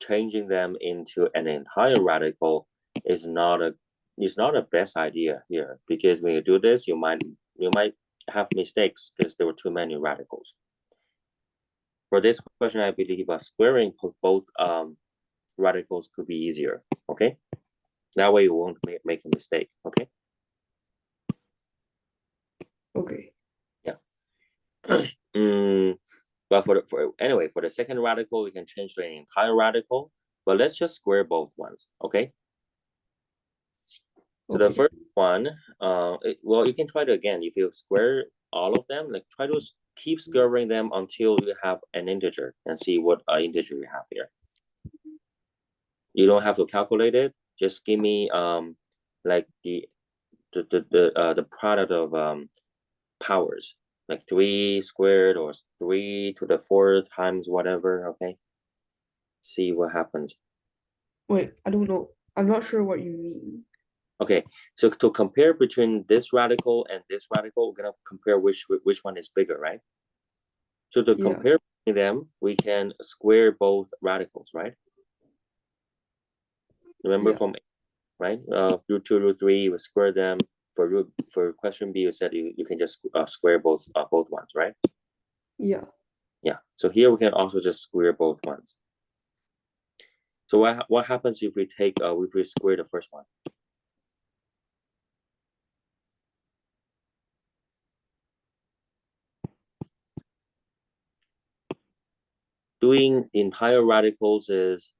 changing them into an entire radical is not a best idea here, because when you do this, you might have mistakes because there were too many radicals. For this question, I believe squaring both radicals could be easier. Okay, that way you won't make a mistake. Okay. okay. Yeah. But for the second radical, we can change to an entire radical. But let's just square both ones. Okay. So the Okay. first one, well, you can try it again. If you square all of them, like try to keep squaring them until you have an integer and see what integer you have here. You don't have to calculate it. Just give me like the product of powers, like 3 squared or 3 to the 4th times whatever. Okay, see what happens. Wait, I don't know. I'm not sure what you mean. Okay, so to compare between this radical and this radical, we're gonna compare which one is bigger, right? So to Yeah, compare between them, we can square both radicals, right? Remember yeah, from right? Root 2, root 3, we square them. For question B, you said you can just square both ones, right? yeah. Yeah. So here we can also just square both ones. So what happens if we take if we square the first one? Doing entire radicals is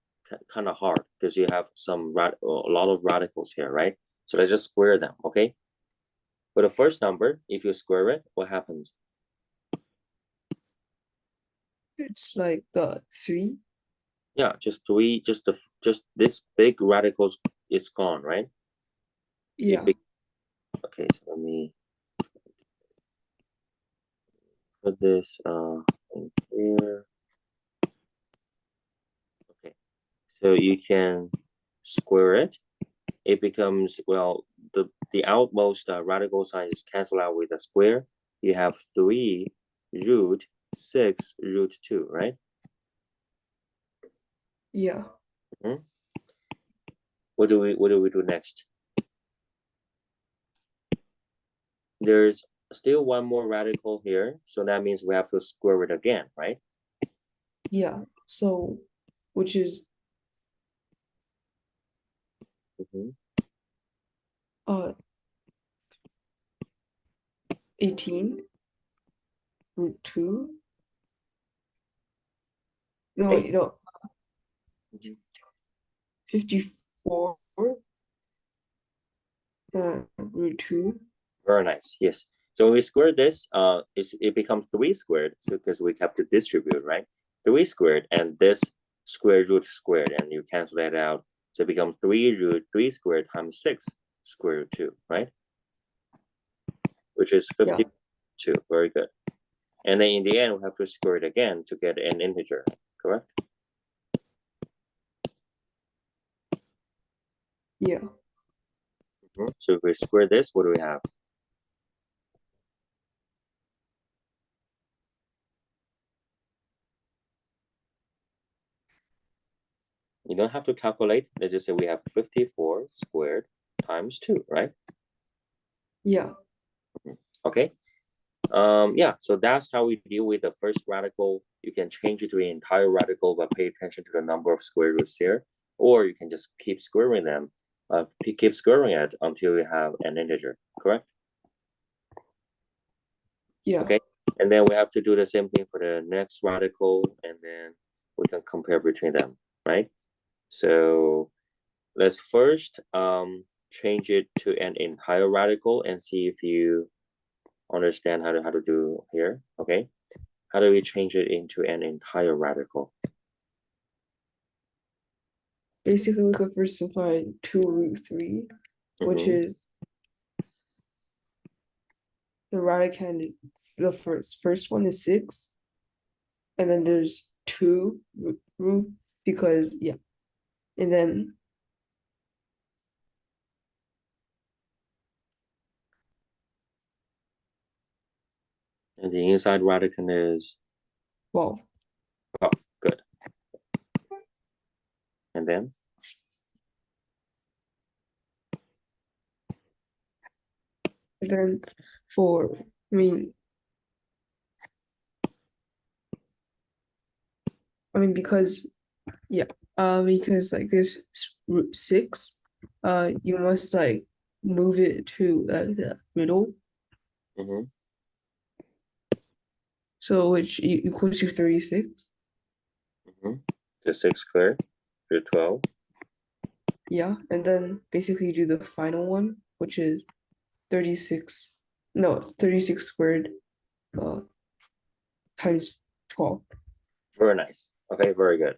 kind of hard because you have a lot of radicals here, right? So let's just square them, okay? For the first number, if you square it, what happens? It's like the 3. Yeah, just three, just this big radicals is gone, right? Yeah, Okay, so let me put this in here. Okay, so you can square it. It becomes, well, the outmost radical signs cancel out with a square. You have 3 root 6 root 2, right? yeah. Mhm. What do we do next? There's still one more radical here, so that means we have to square it again, right? Yeah. So, which is Mhm. 18 root 2. No, Hey, wait, no, mhm. 54 root 2. Very nice. Yes. So when we square this, it becomes 3 squared. So because we have to distribute, right? 3 squared and this square root squared, and you cancel that out. So it becomes 3 root 3 squared times 6 square root 2, right? Which is Yeah, 52. Very good. And then in the end, we have to square it again to get an integer, correct? yeah. So if we square this, what do we have? You don't have to calculate. Let's just say we have 54 squared times 2, right? Yeah, Okay. Yeah, so that's how we deal with the first radical. You can change it to an entire radical, but pay attention to the number of square roots here, or you can just keep squaring them, keep squaring it until you have an integer, correct? yeah, Okay, and then we have to do the same thing for the next radical, and then we can compare between them, right? So let's first change it to an entire radical and see if you understand how to do here, okay? How do we change it into an entire radical? basically we could first simplify 2 root 3, which Mm-hmm. is the radicand. The first one is 6, and then there's 2 root because yeah, and then And the inside radical is, well, oh, good. And then, and then for I mean because yeah, because like this root 6, you must like move it to the middle, mm-hmm. so which equals to 36. Mm-hmm. The 6 squared, the 12. Yeah, and then basically do the final one, which is 36. No, 36 squared uh times 12. Very nice. Okay, very good.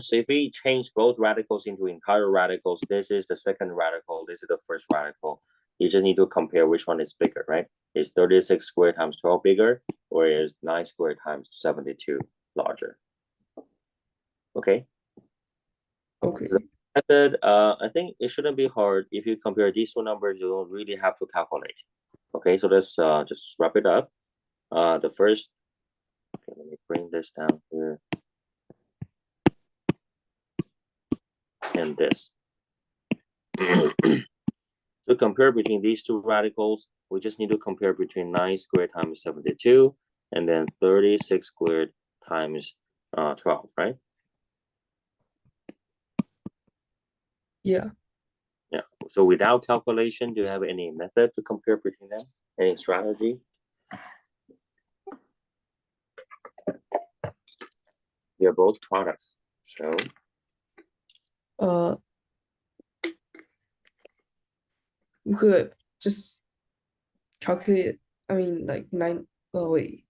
So if we change both radicals into entire radicals, this is the second radical, this is the first radical. You just need to compare which one is bigger, right? Is 36 squared times 12 bigger, or is 9 squared times 72 larger? Okay. Okay. Method, I think it shouldn't be hard. If you compare these two numbers, you don't really have to calculate. Okay, so let's just wrap it up. The first, okay, let me bring this down here. And this. To compare between these two radicals, we just need to compare between 9 squared times 72 and then 36 squared times 12, right? Yeah. Yeah. So without calculation, do you have any method to compare between them? Any strategy? They're both products. So You could just calculate it. I mean, like 9. Oh, wait.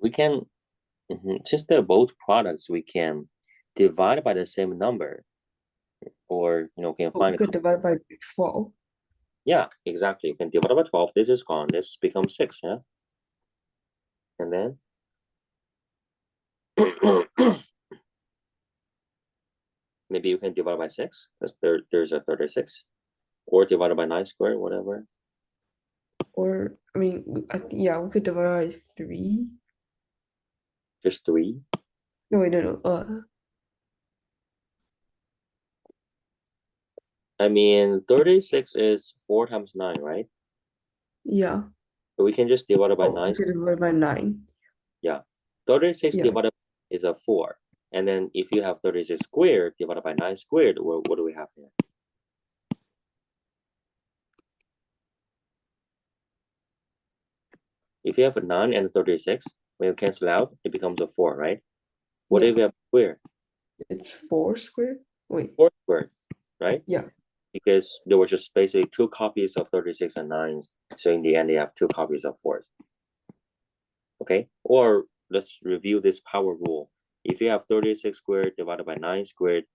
we can, since they're both products, we can divide by the same number, or can Oh, we find a could divide by 12. yeah, exactly. You can divide by 12. This is gone. This becomes 6, yeah. And then maybe you can divide by 6 because there's a 36, or divided by 9 squared, whatever. Or, I mean, yeah, we could divide by 3. Just 3. No, wait, no. I mean, 36 is 4 times 9, right? Yeah. So we can just divide it by Oh, 9. we could divide by 9. Yeah. 36 Yeah. divided is a 4. And then if you have 36 squared divided by 9 squared, what do we have here? If you have a 9 and a 36, when you cancel out, it becomes a 4, right? What Yeah. if you have square? It's 4 squared. Wait. 4 squared, right? Yeah. Because there were just basically 2 copies of 36 and 9s. So in the end, they have 2 copies of 4s. Okay? Or let's review this power rule. If you have 36 squared divided by 9 squared,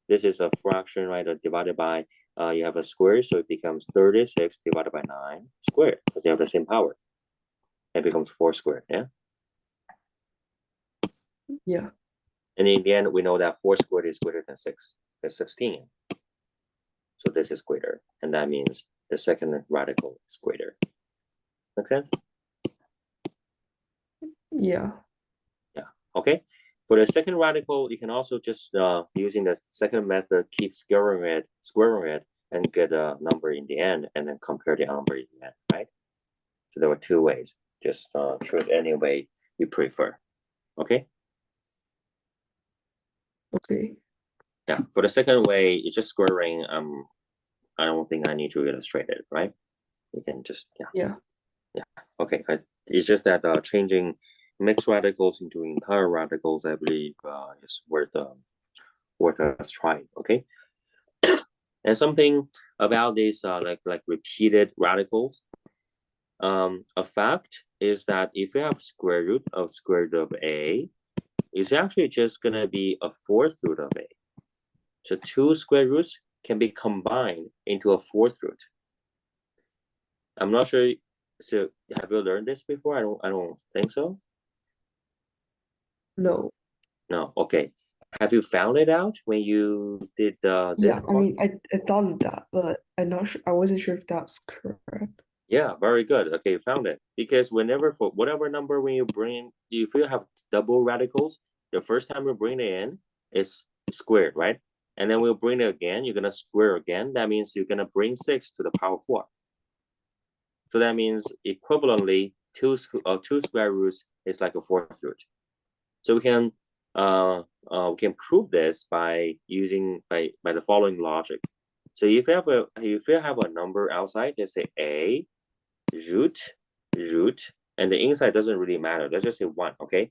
this is a fraction, right? Divided by, you have a square, so it becomes 36 divided by 9 squared, because they have the same power. It becomes 4 squared, yeah? Yeah. And in the end, we know that 4 squared is greater than 6. That's 16. So this is greater, and that means the second radical is greater. Make sense? Yeah. Yeah. Okay. For the second radical, you can also just using the second method, keep squaring it, and get a number in the end, and then compare the number in the end, right? So there were 2 ways. Just choose any way you prefer. Okay. Okay. Yeah. For the second way, it's just squaring. I don't think I need to illustrate it, right? You can just Yeah. Okay. It's just that changing mixed radicals into entire radicals, I believe, is worth us trying. Okay. And something about these like repeated radicals, a fact is that if you have square root of a, it's actually just gonna be a fourth root of a. So 2 square roots can be combined into a fourth root. I'm not sure. So have you learned this before? I don't think so. No. No. Okay. Have you found it out when you did this Yeah. I part? mean, I thought of that, but I'm not sure. I wasn't sure if that's correct. Yeah, very good. Okay, you found it. Because whenever, for whatever number, when you bring, if you have double radicals, the first time you bring it in is squared, right? And then we'll bring it again, you're gonna square again. That means you're gonna bring 6 to the power 4. So that means equivalently, two square roots is like a fourth root. So we can prove this by using by the following logic. So if you have a number outside, let's say a root, and the inside doesn't really matter. Let's just say 1, okay?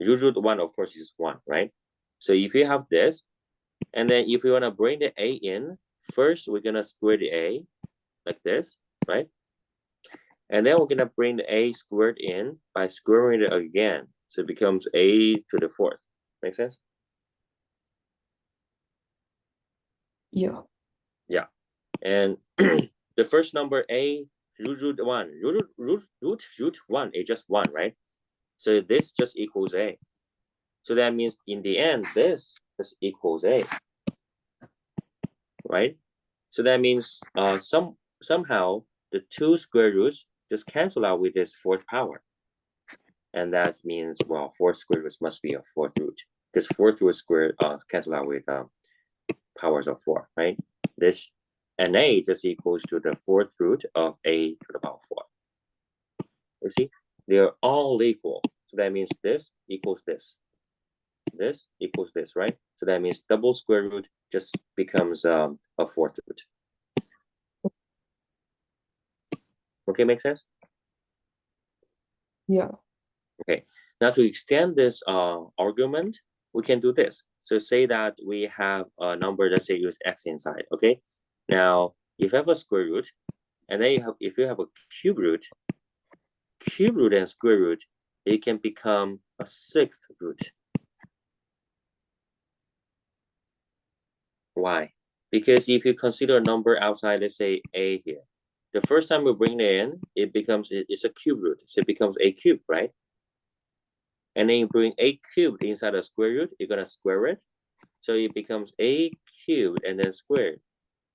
Root 1, of course, is 1, right? So if you have this, and then if you want to bring the a in, first we're gonna square the a like this, right? And then we're gonna bring the a squared in by squaring it again. So it becomes a to the 4th. Make sense? Yeah. Yeah. And the first number a root 1 is just 1, right? So this just equals A. So that means in the end, this just equals A, right? So that means somehow the two square roots just cancel out with this fourth power. And that means, well, fourth square root must be a fourth root, because fourth root square cancel out with powers of 4, right? This and A just equals to the fourth root of A to the power 4. You see, they're all equal. So that means this equals this. This equals this, right? So that means double square root just becomes a fourth root. Okay, make sense? Yeah. Okay, now to extend this argument, we can do this. So say that we have a number, let's say use x inside, okay? Now, if you have a square root, and then if you have a cube root and square root, it can become a sixth root. Why? Because if you consider a number outside, let's say a here, the first time we bring it in, it's a cube root, so it becomes a cube, right? And then you bring a cubed inside a square root, you're gonna square it, so it becomes a cubed and then squared.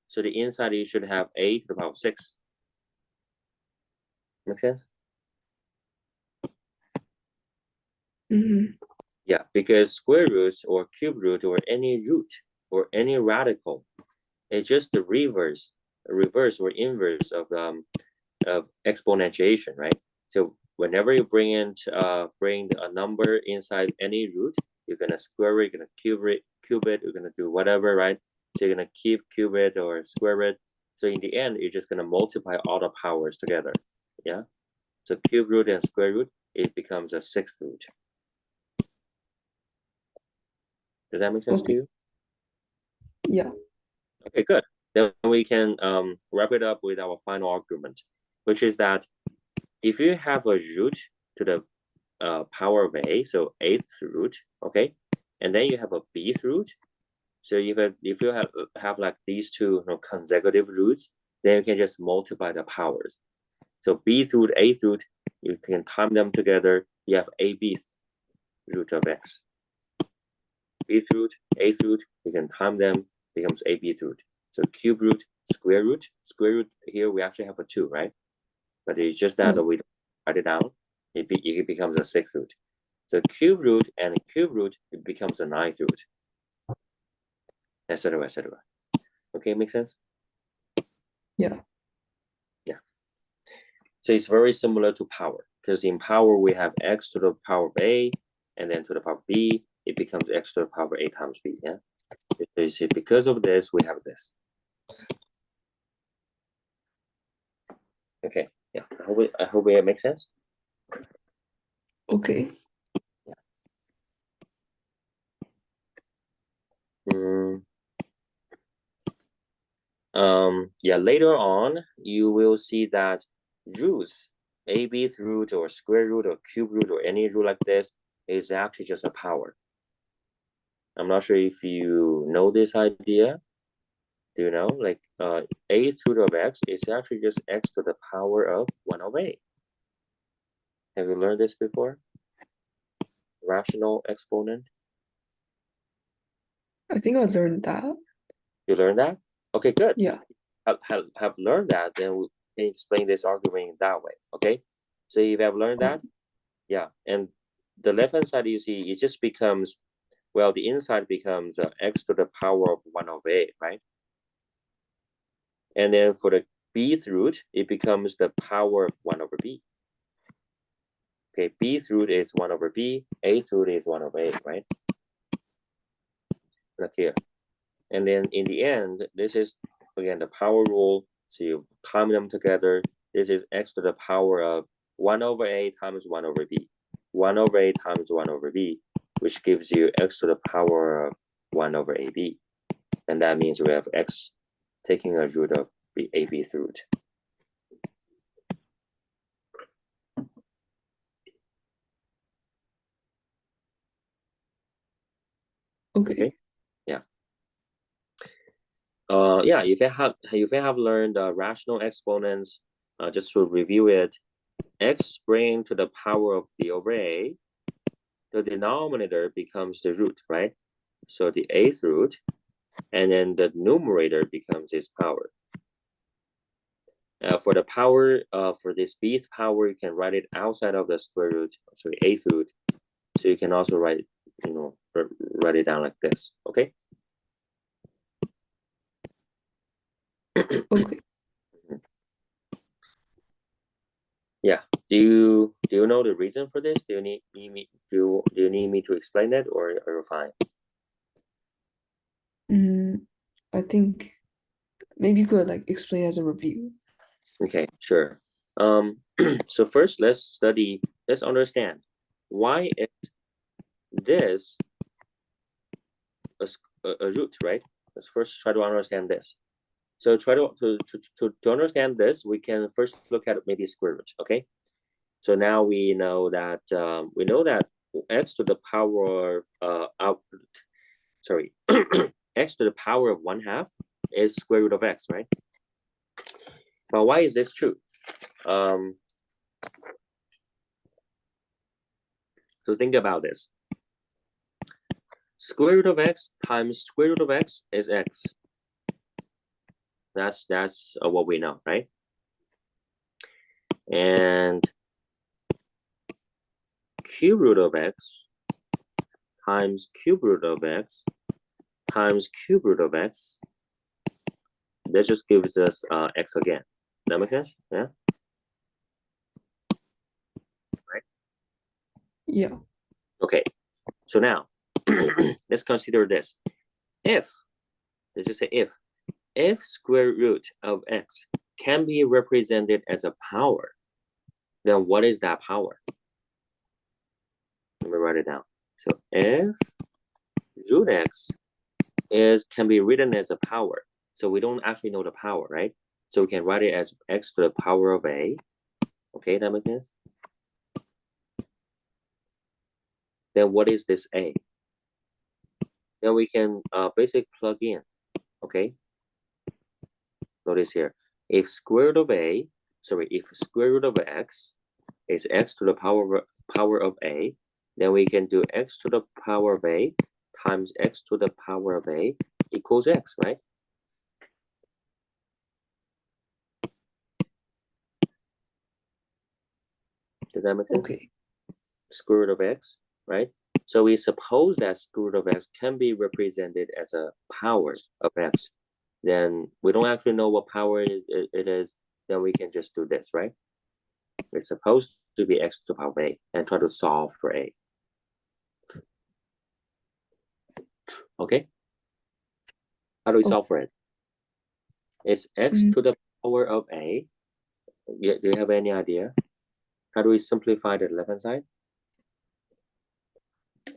So the inside you should have a to the power 6. Make sense? Mm-hmm. Yeah, because square roots or cube root or any root or any radical, it's just the reverse or inverse of exponentiation, right? So whenever you bring a number inside any root, you're gonna square it, you're gonna cube it, you're gonna do whatever, right? So you're gonna cube it or square it. So in the end, you're just gonna multiply all the powers together. Yeah. So cube root and square root, it becomes a sixth root. Does that make sense to you? Yeah. Okay, good. Then we can wrap it up with our final argument, which is that if you have a root to the power of a, so eighth root, okay, and then you have a bth root. So if you have like these two consecutive roots, then you can just multiply the powers. So bth root, eighth root, you can time them together. You have a bth root of x. Bth root, eighth root, you can time them, becomes a bth root. So cube root, square root here we actually have a 2, right? But it's just that we write it down, it becomes a sixth root. So cube root and cube root, it becomes a ninth root, etc., etc. Okay, make sense? Yeah. Yeah. So it's very similar to power, because in power we have x to the power of a, and then to the power of b, it becomes x to the power of a times b. Yeah. So you see, because of this, we have this. Okay. Yeah. I hope it makes sense. Okay. Yeah, later on, you will see that roots, a bth root or square root or cube root or any root like this is actually just a power. I'm not sure if you know this idea. Do you know? Like eighth root of x is actually just x to the power of 1 over a. Have you learned this before? Rational exponent? I think I learned that. You learned that? Okay, good. Yeah. Have learned that, then we can explain this argument that way. Okay, so if you have learned that, yeah, and the left hand side you see it just becomes, well, the inside becomes x to the power of 1 over a, right? And then for the bth root, it becomes the power of 1 over b. Okay, bth root is 1 over b, eighth root is 1 over a, right? Not here. And then in the end, this is again the power rule. So you time them together. This is x to the power of 1 over a times 1 over b. 1 over a times 1 over b, which gives you x to the power of 1 over ab. And that means we have x taking a root of the ab's root. Okay. Yeah. If you have learned rational exponents, just to review it, x bring to the power of b over a, the denominator becomes the root, right? So the eighth root, and then the numerator becomes its power. For the power, for this bth power, you can write it outside of the square root, sorry, eighth root. So you can also write, write it down like this, okay? Okay. Yeah. Do you know the reason for this? Do you need me to explain that, or are you fine? I think maybe you could like explain as a review. Okay, sure. So first let's understand why is this a root, right? Let's first try to understand this. So try to understand this, we can first look at maybe square root, okay? So now we know that x to the power x to the power of 1/2 is square root of x, right? But why is this true? So think about this. Square root of x times square root of x is x. That's what we know, right? And cube root of x times cube root of x times cube root of x. That just gives us x again. That make sense? Yeah. Right. Yeah. Okay. So now let's consider this. Let's just say if square root of x can be represented as a power, then what is that power? Let me write it down. So if root x can be written as a power, so we don't actually know the power, right? So we can write it as x to the power of a. Okay, that makes sense? Then what is this a? Then we can basically plug in, okay? Notice here, if square root of x is x to the power of a, then we can do x to the power of a times x to the power of a equals x, right? Does that make sense? Okay. Square root of x, right? So we suppose that square root of x can be represented as a power of x. Then we don't actually know what power it is, then we can just do this, right? It's supposed to be x to the power of a and try to solve for a. Okay? How do we solve for it? It's x to the power of a. Do you have any idea? How do we simplify the left-hand side? I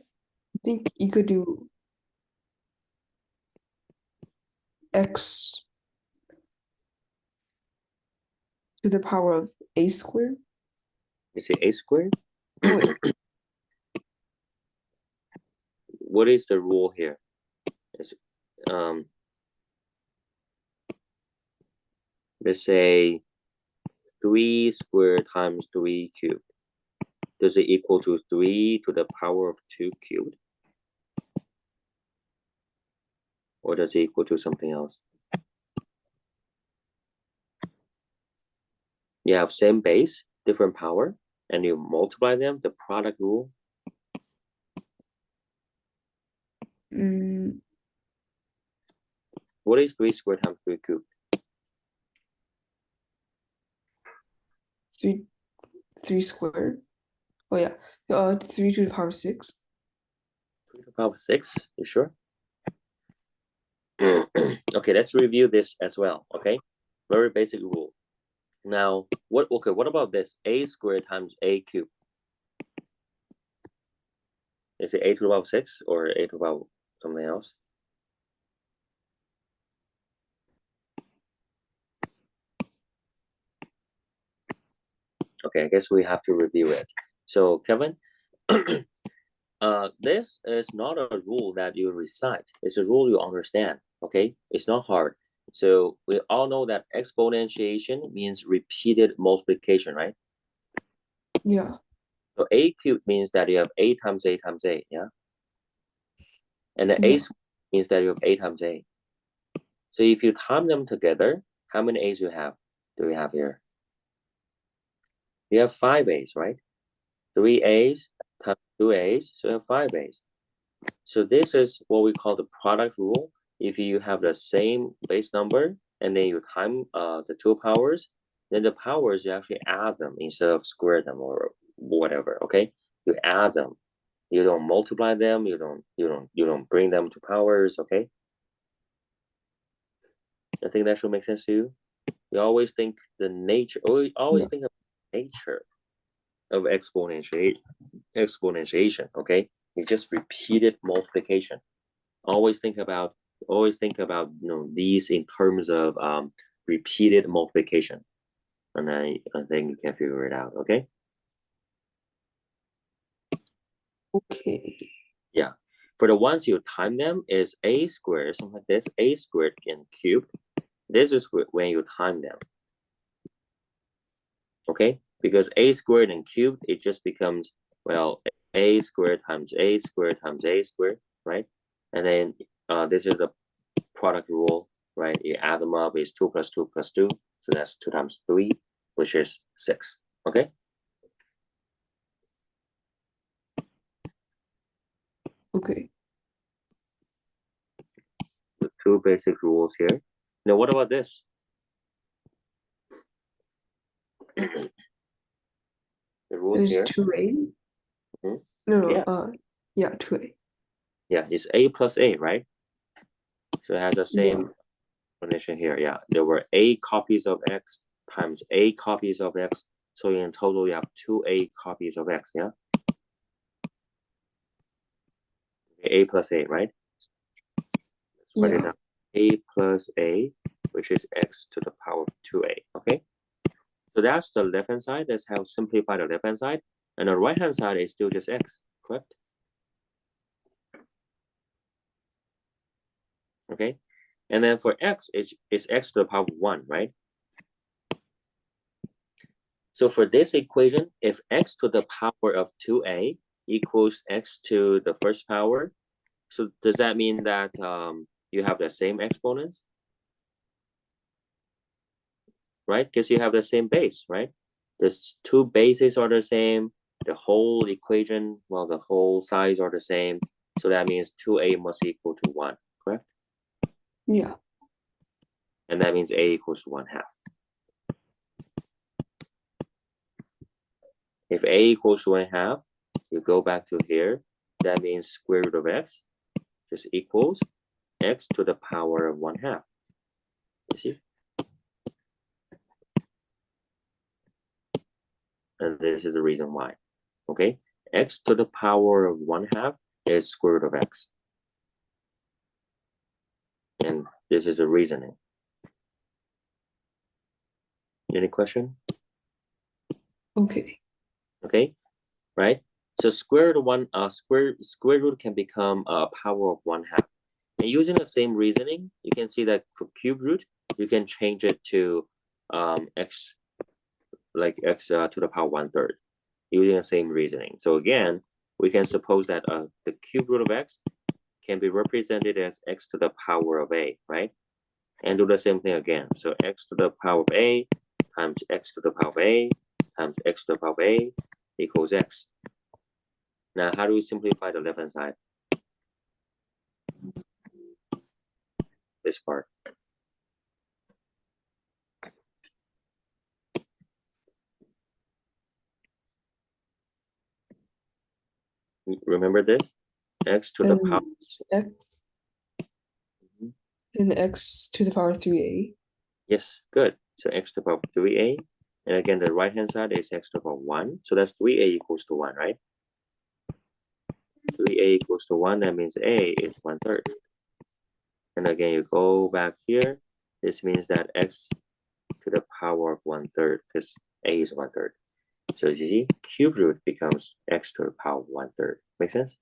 think you could do x to the power of a squared. You say a squared? Oh, wait. What is the rule here? It's, let's say 3 squared times 3 cubed. Does it equal to 3 to the power of 2 cubed? Or does it equal to something else? You have same base, different power, and you multiply them, the product rule. What is 3 squared times 3 cubed? Three squared. Oh yeah. 3 to the power of 6. 3 to the power of 6, you sure? Okay, let's review this as well, okay? Very basic rule. Now, what about this? A squared times a cubed. Is it a to the power of 6 or a to the power of something else? Okay, I guess we have to review it. So, Kevin, this is not a rule that you recite. It's a rule you understand, okay? It's not hard. So we all know that exponentiation means repeated multiplication, right? Yeah. So a cubed means that you have a times a times a, yeah? And the a Yeah. squared means that you have a times a. So if you time them together, how many a's do we have here? You have 5 a's, right? 3 a's times 2 a's, so you have 5 a's. So this is what we call the product rule. If you have the same base number and then you time the two powers, then the powers you actually add them instead of square them or whatever. Okay, you add them. You don't multiply them. You don't bring them to powers. Okay, I think that should make sense to you. You always think the nature. Always think of nature of exponentiation. Okay, it's just repeated multiplication. Always think about these in terms of repeated multiplication, and I think you can figure it out. Okay. Okay. Yeah. For the ones you time them is a squared, something like this, a squared and cubed. This is when you time them. Okay, because a squared and cubed, it just becomes, well, a squared times a squared times a squared, right? And then this is the product rule, right? You add them up, is 2 plus 2 plus 2. So that's 2 times 3, which is 6. Okay? Okay. The two basic rules here. Now, what about this? The rules There's here. 2A. Mhm. No, Yeah. yeah, 2A. Yeah, it's a plus a, right? So it has the Yeah. same explanation here. Yeah, there were a copies of x times a copies of x. So in total, you have 2a copies of x. Yeah, a plus a, right? Let's write it Yeah. down. A plus a, which is x to the power of 2a. Okay. So that's the left hand side. That's how simplify the left hand side. And the right hand side is still just x, correct? Okay. And then for x, it's x to the power of 1, right? So for this equation, if x to the power of 2a equals x to the first power, so does that mean that you have the same exponents? Right? Because you have the same base, right? The two bases are the same. The whole equation, well, the whole sides are the same. So that means 2a must equal to 1, correct? Yeah. And that means a equals to 1/2. If a equals to 1/2, you go back to here. That means square root of x just equals x to the power of 1/2. You see? And this is the reason why. Okay? X to the power of 1/2 is square root of x. And this is the reasoning. Any question? Okay. Okay, right? So square root of square root can become a power of 1/2. And using the same reasoning, you can see that for cube root, you can change it to x, like x to the power 1/3, using the same reasoning. So again, we can suppose that the cube root of x can be represented as x to the power of a, right? And do the same thing again. So x to the power of a times x to the power of a times x to the power of a equals x. Now, how do we simplify the left-hand side? This part. Remember this? X to the power. X and x to the power 3a. Yes, good. So x to the power of 3a. And again, the right-hand side is x to the power 1. So that's 3a equals to 1, right? 3a equals to 1. That means a is 1/3. And again, you go back here. This means that x to the power of 1/3, because a is 1/3. So you see, cube root becomes x to the power of 1/3. Make sense?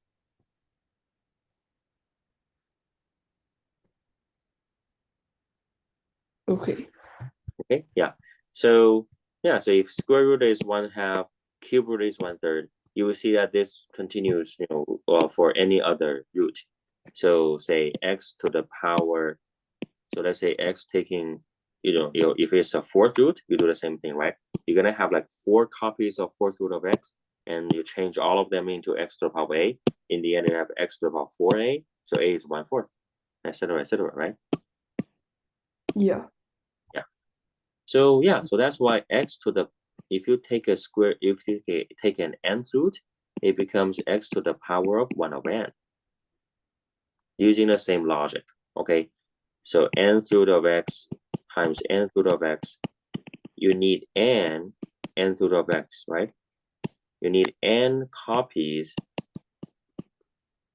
Okay. Okay, yeah. So yeah, so if square root is 1/2, cube root is 1/3. You will see that this continues, for any other root. So say x to the power. So let's say x taking, if it's a fourth root, you do the same thing, right? You're gonna have like 4 copies of fourth root of x, and you change all of them into x to the power a. In the end, you have x to the power 4a. So a is 1/4, etc., right? Yeah. Yeah. So yeah, so that's why x to the, if you take a square, if you take an nth root, it becomes x to the power of 1 over n. Using the same logic, okay? So nth root of x times nth root of x, you need nth root of x, right? You need n copies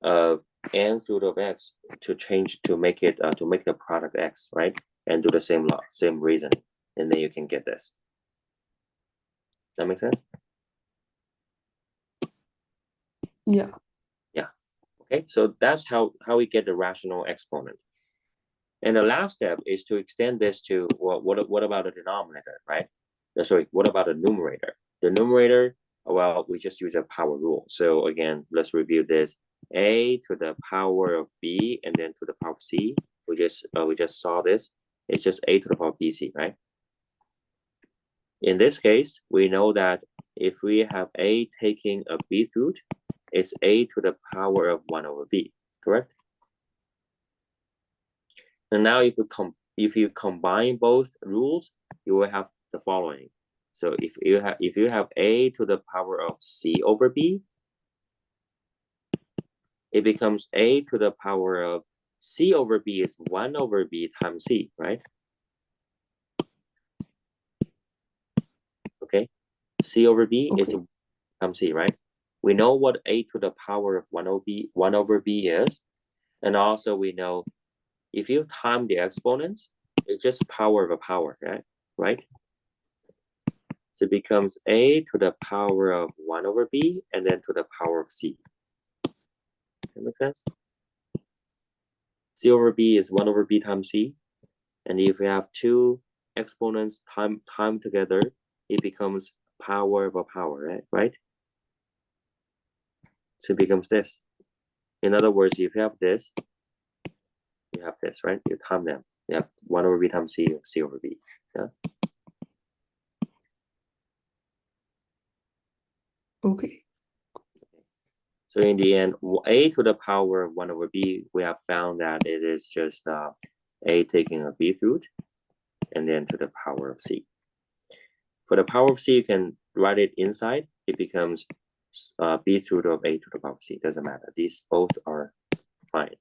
of nth root of x to make the product x, right? And do the same reasoning, and then you can get this. That make sense? Yeah. Yeah. Okay, so that's how we get the rational exponent. And the last step is to extend this to, well, what about the denominator, right? Sorry, what about the numerator? The numerator, well, we just use a power rule. So again, let's review this. A to the power of b and then to the power of c. We just saw this. It's just a to the power of bc, right? In this case, we know that if we have a taking a bth root, it's a to the power of 1 over b, correct? And now if you combine both rules, you will have the following. So if you have a to the power of c over b, it becomes a to the power of c over b is 1 over b times c, right? Okay, c over b is times c, right? We know what a to the power of 1 over b is, and also we know if you time the exponents, it's just power of a power, right? So it becomes a to the power of 1 over b and then to the power of c. That makes sense? C over b is 1 over b times c. And if we have 2 exponents time together, it becomes power of a power, right? So it becomes this. In other words, if you have this, you have this, right? You time them. You have 1 over b times c, c over b. Yeah. Okay. So in the end, a to the power of 1 over b, we have found that it is just a taking a bth root and then to the power of c. For the power of c, you can write it inside. It becomes bth root of a to the power of c. Doesn't matter. These both are fine.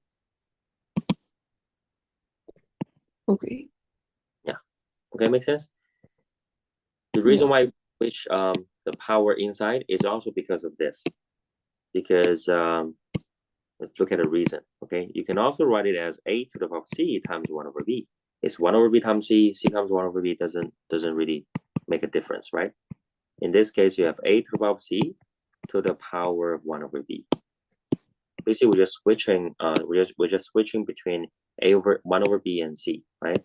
Okay. Yeah. Okay, makes sense? The reason why which the power inside is also because of this. Because let's look at the reason. Okay, you can also write it as a to the power of c times 1 over b. It's 1 over b times c. C times 1 over b doesn't really make a difference, right? In this case, you have a to the power of c to the power of 1 over b. Basically, we're just switching. We're just switching between a over 1 over b and c, right?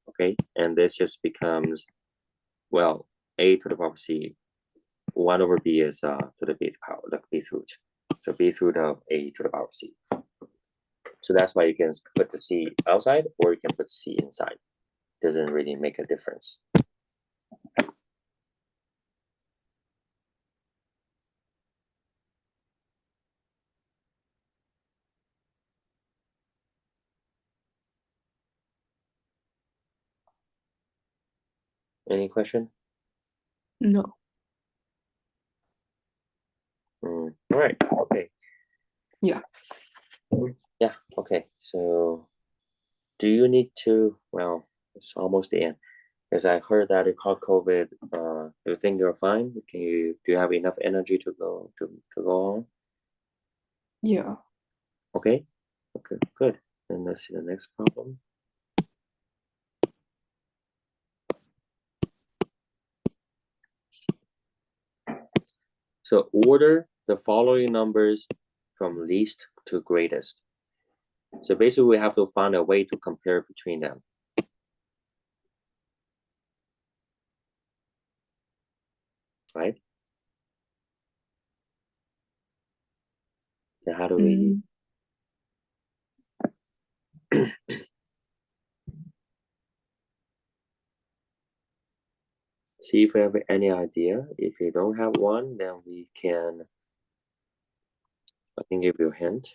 Okay, and this just becomes, well, a to the power of c. 1 over b is to the bth power, the bth root. So bth root of a to the power of c. So that's why you can put the c outside or you can put c inside. Doesn't really make a difference. Any question? No. All right. Okay. Yeah. Yeah. Okay. So, do you need to? Well, it's almost the end. Because I heard that you caught COVID. Do you think you're fine? Do you have enough energy to go on? Yeah. Okay. Okay. Good. Then let's see the next problem. So order the following numbers from least to greatest. So basically, we have to find a way to compare between them. right? So how do we see if we have any idea? If you don't have one, then we can, I can give you a hint.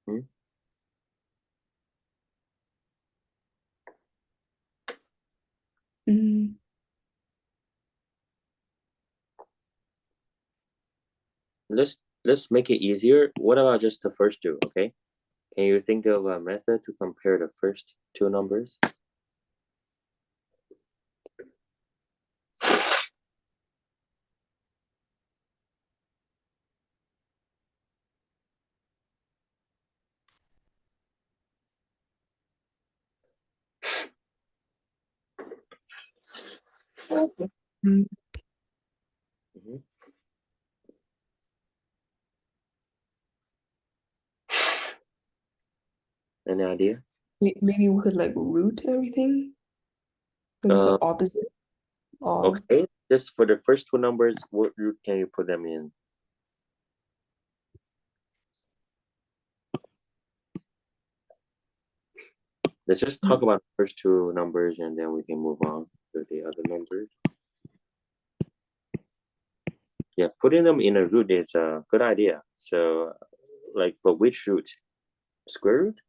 Hmm? Let's make it easier. What about just the first two, okay? Can you think of a method to compare the first two numbers? Mm, Mhm. Any idea? maybe we could like root everything, like the Uh, opposite of. okay. Just for the first two numbers, what root can you put them in? Let's just talk about the first two numbers and then we can move on to the other numbers. Yeah, putting them in a root is a good idea. So, like, but which root? Square root?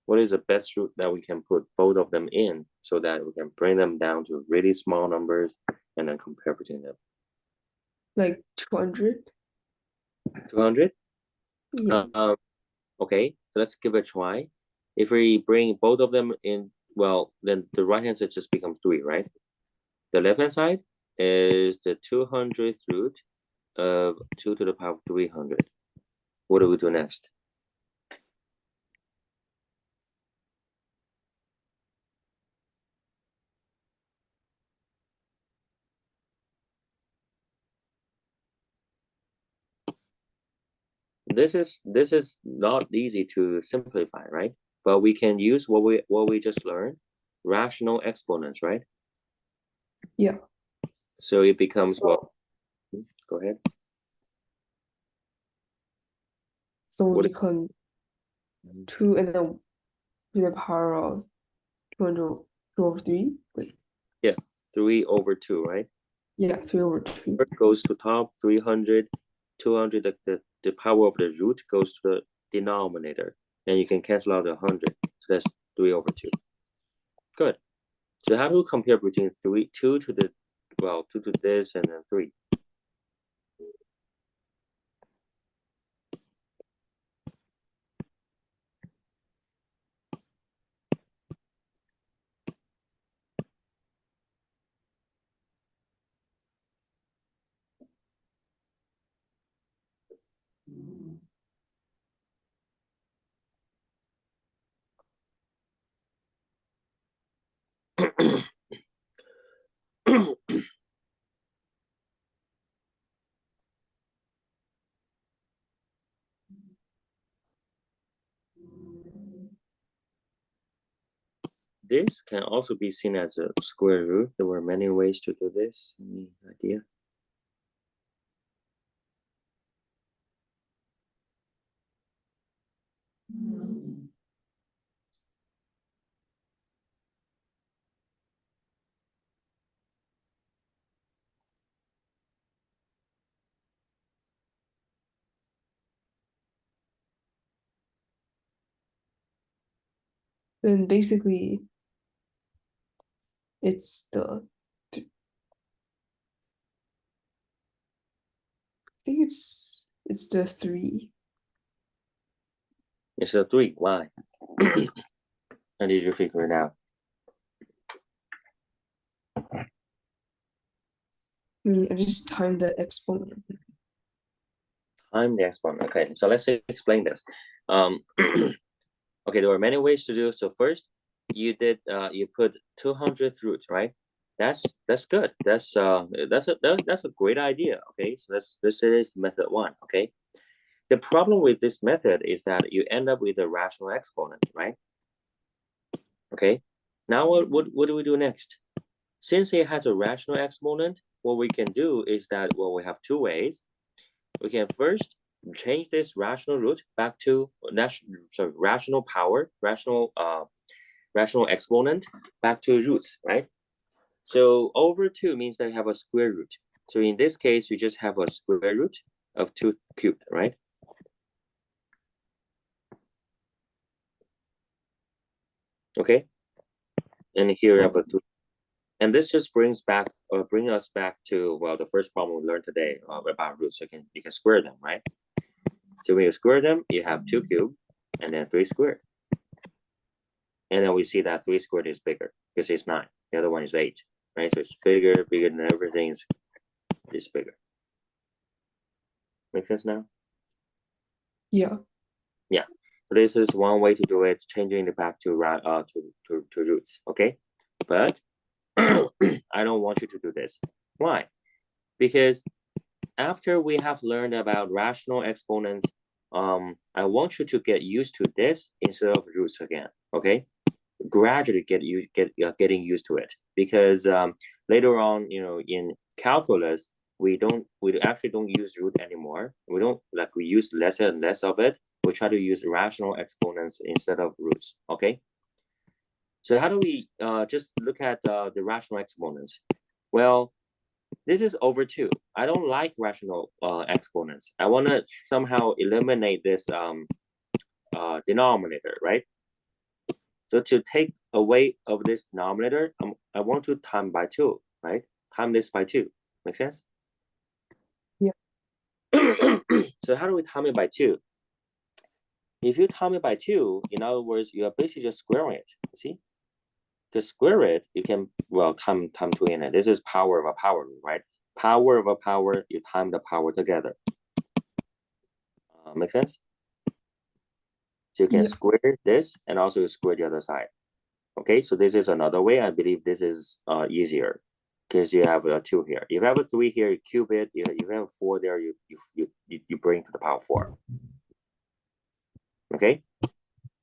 What is the best root that we can put both of them in so that we can bring them down to really small numbers and then compare between them? Like 200. 200? Yeah. Okay, so let's give it a try. If we bring both of them in, well, then the right hand side just becomes 3, right? The left hand side is the 200th root of 2 to the power of 300. What do we do next? This is not easy to simplify, right? But we can use what we just learned, rational exponents, right? Yeah. So it becomes, So well, go ahead. so What it become 2 and then to the power of 200 2 over 3. Wait. Yeah, 3 over 2, right? Yeah, 3 over 2. Goes to top, 300, 200, the power of the root goes to the denominator. And you can cancel out 100. So that's 3 over 2. Good. So how do we compare between 2 to the, well, 2 to this and then 3? This can also be seen as a square root. There were many ways to do this. Any idea? Then basically it's I think it's the 3. It's a 3. Why? How did you figure it out? I mean, I just timed the exponent. time the exponent. Okay, so let's explain this. Okay, there are many ways to do it. So first, you put 200 roots, right? That's good. That's a great idea. Okay, so this is method one. Okay, the problem with this method is that you end up with a rational exponent, right? Okay, now what do we do next? Since it has a rational exponent, what we can do is that, well, we have two ways. We can first change this rational root back to rational power, rational exponent back to roots, right? So over 2 means that you have a square root. So in this case, you just have a square root of 2 cubed, right? Okay. And here we have a 2. And this just bring us back to, well, the first problem we learned today about roots. So you can square them, right? So when you square them, you have 2 cubed and then 3 squared. And then we see that 3 squared is bigger because it's 9. The other one is 8, right? So it's bigger than everything is bigger. Make sense now? Yeah. Yeah. So this is one way to do it, changing it back to roots, okay? But I don't want you to do this. Why? Because after we have learned about rational exponents, I want you to get used to this instead of roots again, okay? Gradually getting used to it, because later on, in calculus, we actually don't use root anymore. We use less and less of it. We try to use rational exponents instead of roots, okay? So how do we just look at the rational exponents? Well, this is over 2. I don't like rational exponents. I want to somehow eliminate this denominator, right? So to take away of this denominator, I want to time by 2, right? Time this by 2. Make sense? Yeah. So how do we time it by 2? If you time it by 2, in other words, you are basically just squaring it. You see? To square it, you can, well, time 2 in it. This is power of a power, right? Power of a power, you time the power together. Make sense? So you can square this and also square the other side. Okay, so this is another way. I believe this is easier because you have a 2 here. If you have a 3 here, you cube it. If you have a 4 there, you bring to the power 4. Okay,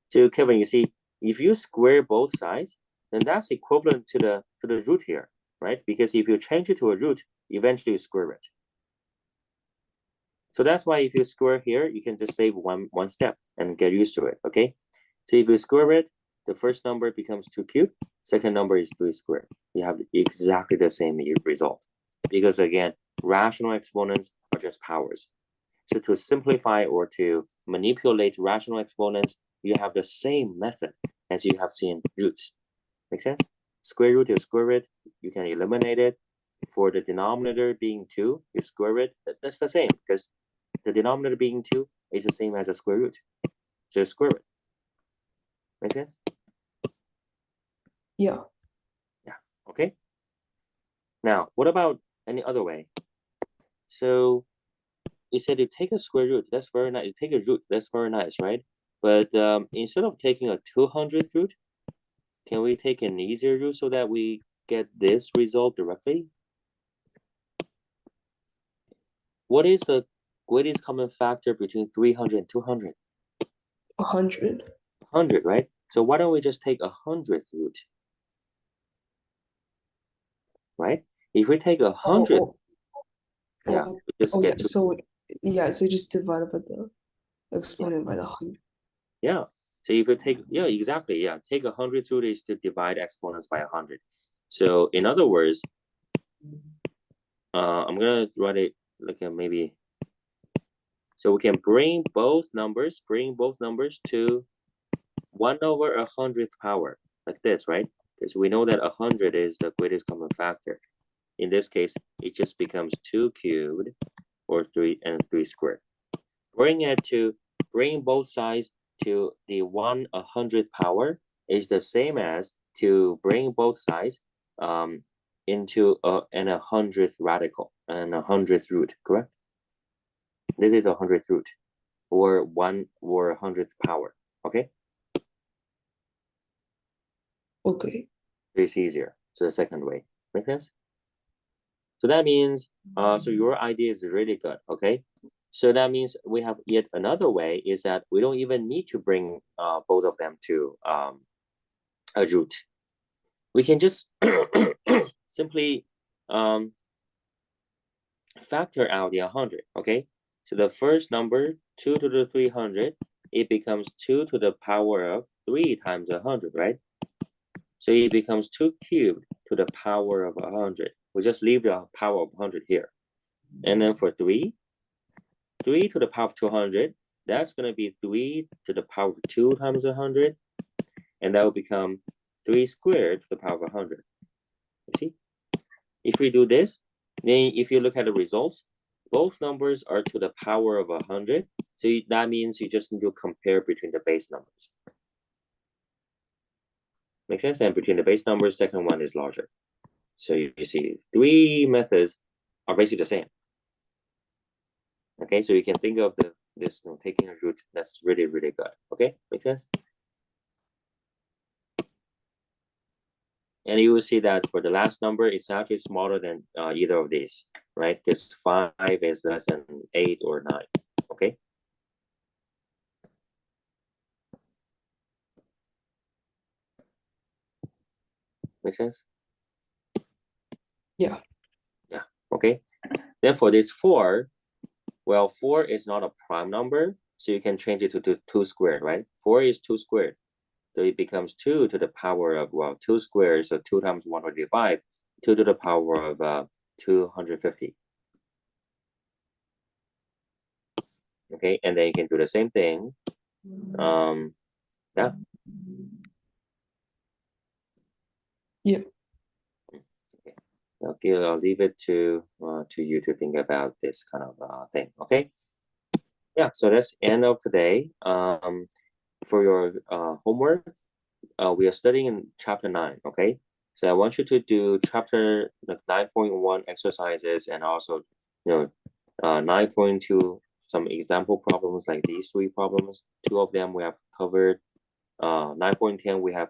so Kevin, you see, if you square both sides, then that's equivalent to the root here, right? Because if you change it to a root, eventually you square it. So that's why if you square here, you can just save one step and get used to it. Okay, so if you square it, the first number becomes 2 cubed, second number is 3 squared. You have exactly the same result. Because again, rational exponents are just powers. So to simplify or to manipulate rational exponents, you have the same method as you have seen roots. Make sense? Square root, you square it, you can eliminate it. For the denominator being 2, you square it. That's the same, because the denominator being 2 is the same as a square root. So you square it. Make sense? Yeah. Yeah. Okay. Now, what about any other way? So you said you take a square root. That's very nice. You take a root. That's very nice, right? But instead of taking a 200th root, can we take an easier root so that we get this result directly? What is the greatest common factor between 300 and 200? 100. 100, right? So why don't we just take 100th root? Right? If we take 100, yeah, we just get to, So so just divide by the exponent by the 100. yeah. So if you take, yeah, exactly, yeah. Take 100th root is to divide exponents by 100. So in other words, I'm gonna write it like maybe. So we can bring both numbers to 1/100th power, like this, right? Because we know that 100 is the greatest common factor. In this case, it just becomes 2 cubed or 3 squared. Bring both sides to the 1/100th power is the same as to bring both sides into an 100th radical and 100th root, correct? This is a 100th root, or 1 or 100th power, okay? Okay. It's easier. So the second way, make sense? So that means, so your idea is really good, okay? So that means we have yet another way is that we don't even need to bring both of them to a root. We can just simply factor out the 100, okay? So the first number, 2 to the 300, it becomes 2 to the power of 3 times 100, right? So it becomes 2 cubed to the power of 100. We just leave the power of 100 here. And then for 3 to the power of 200, that's going to be 3 to the power of 2 times 100. And that will become 3 squared to the power of 100. You see? If we do this, then if you look at the results, both numbers are to the power of 100. So that means you just need to compare between the base numbers. Make sense? And between the base numbers, second one is larger. So you see, 3 methods are basically the same. Okay, so you can think of this taking a root. That's really, really good. Okay, make sense? And you will see that for the last number, it's actually smaller than either of these, right? Because 5 is less than 8 or 9. Okay. Make sense? Yeah. Yeah. Okay. Then for this 4, well, 4 is not a prime number, so you can change it to 2 squared, right? 4 is 2 squared. So it becomes 2 to the power of, well, 2 squared, so 2 times 125, 2 to the power of 250. Okay, and then you can do the same thing. Yeah. Yeah. Okay, I'll leave it to you to think about this kind of thing. Okay. Yeah. So that's end of today. For your homework, we are studying in chapter 9. Okay. So I want you to do chapter 9.1 exercises, and also 9.2 some example problems like these 3 problems. 2 of them we have covered. 9.10 we have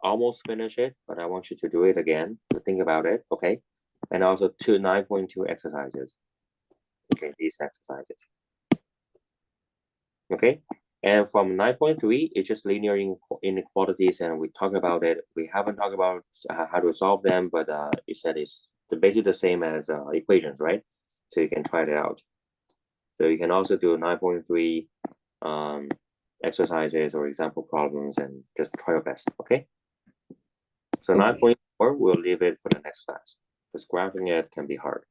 almost finished it, but I want you to do it again to think about it. Okay. And also 9.2 exercises. Okay, these exercises. Okay, and from 9.3, it's just linear inequalities, and we talk about it. We haven't talked about how to solve them, but you said it's basically the same as equations, right? So you can try it out. So you can also do 9.3 exercises or example problems and just try your best. Okay. So Okay. 9.4, we'll leave it for the next class. Because graphing it can be hard.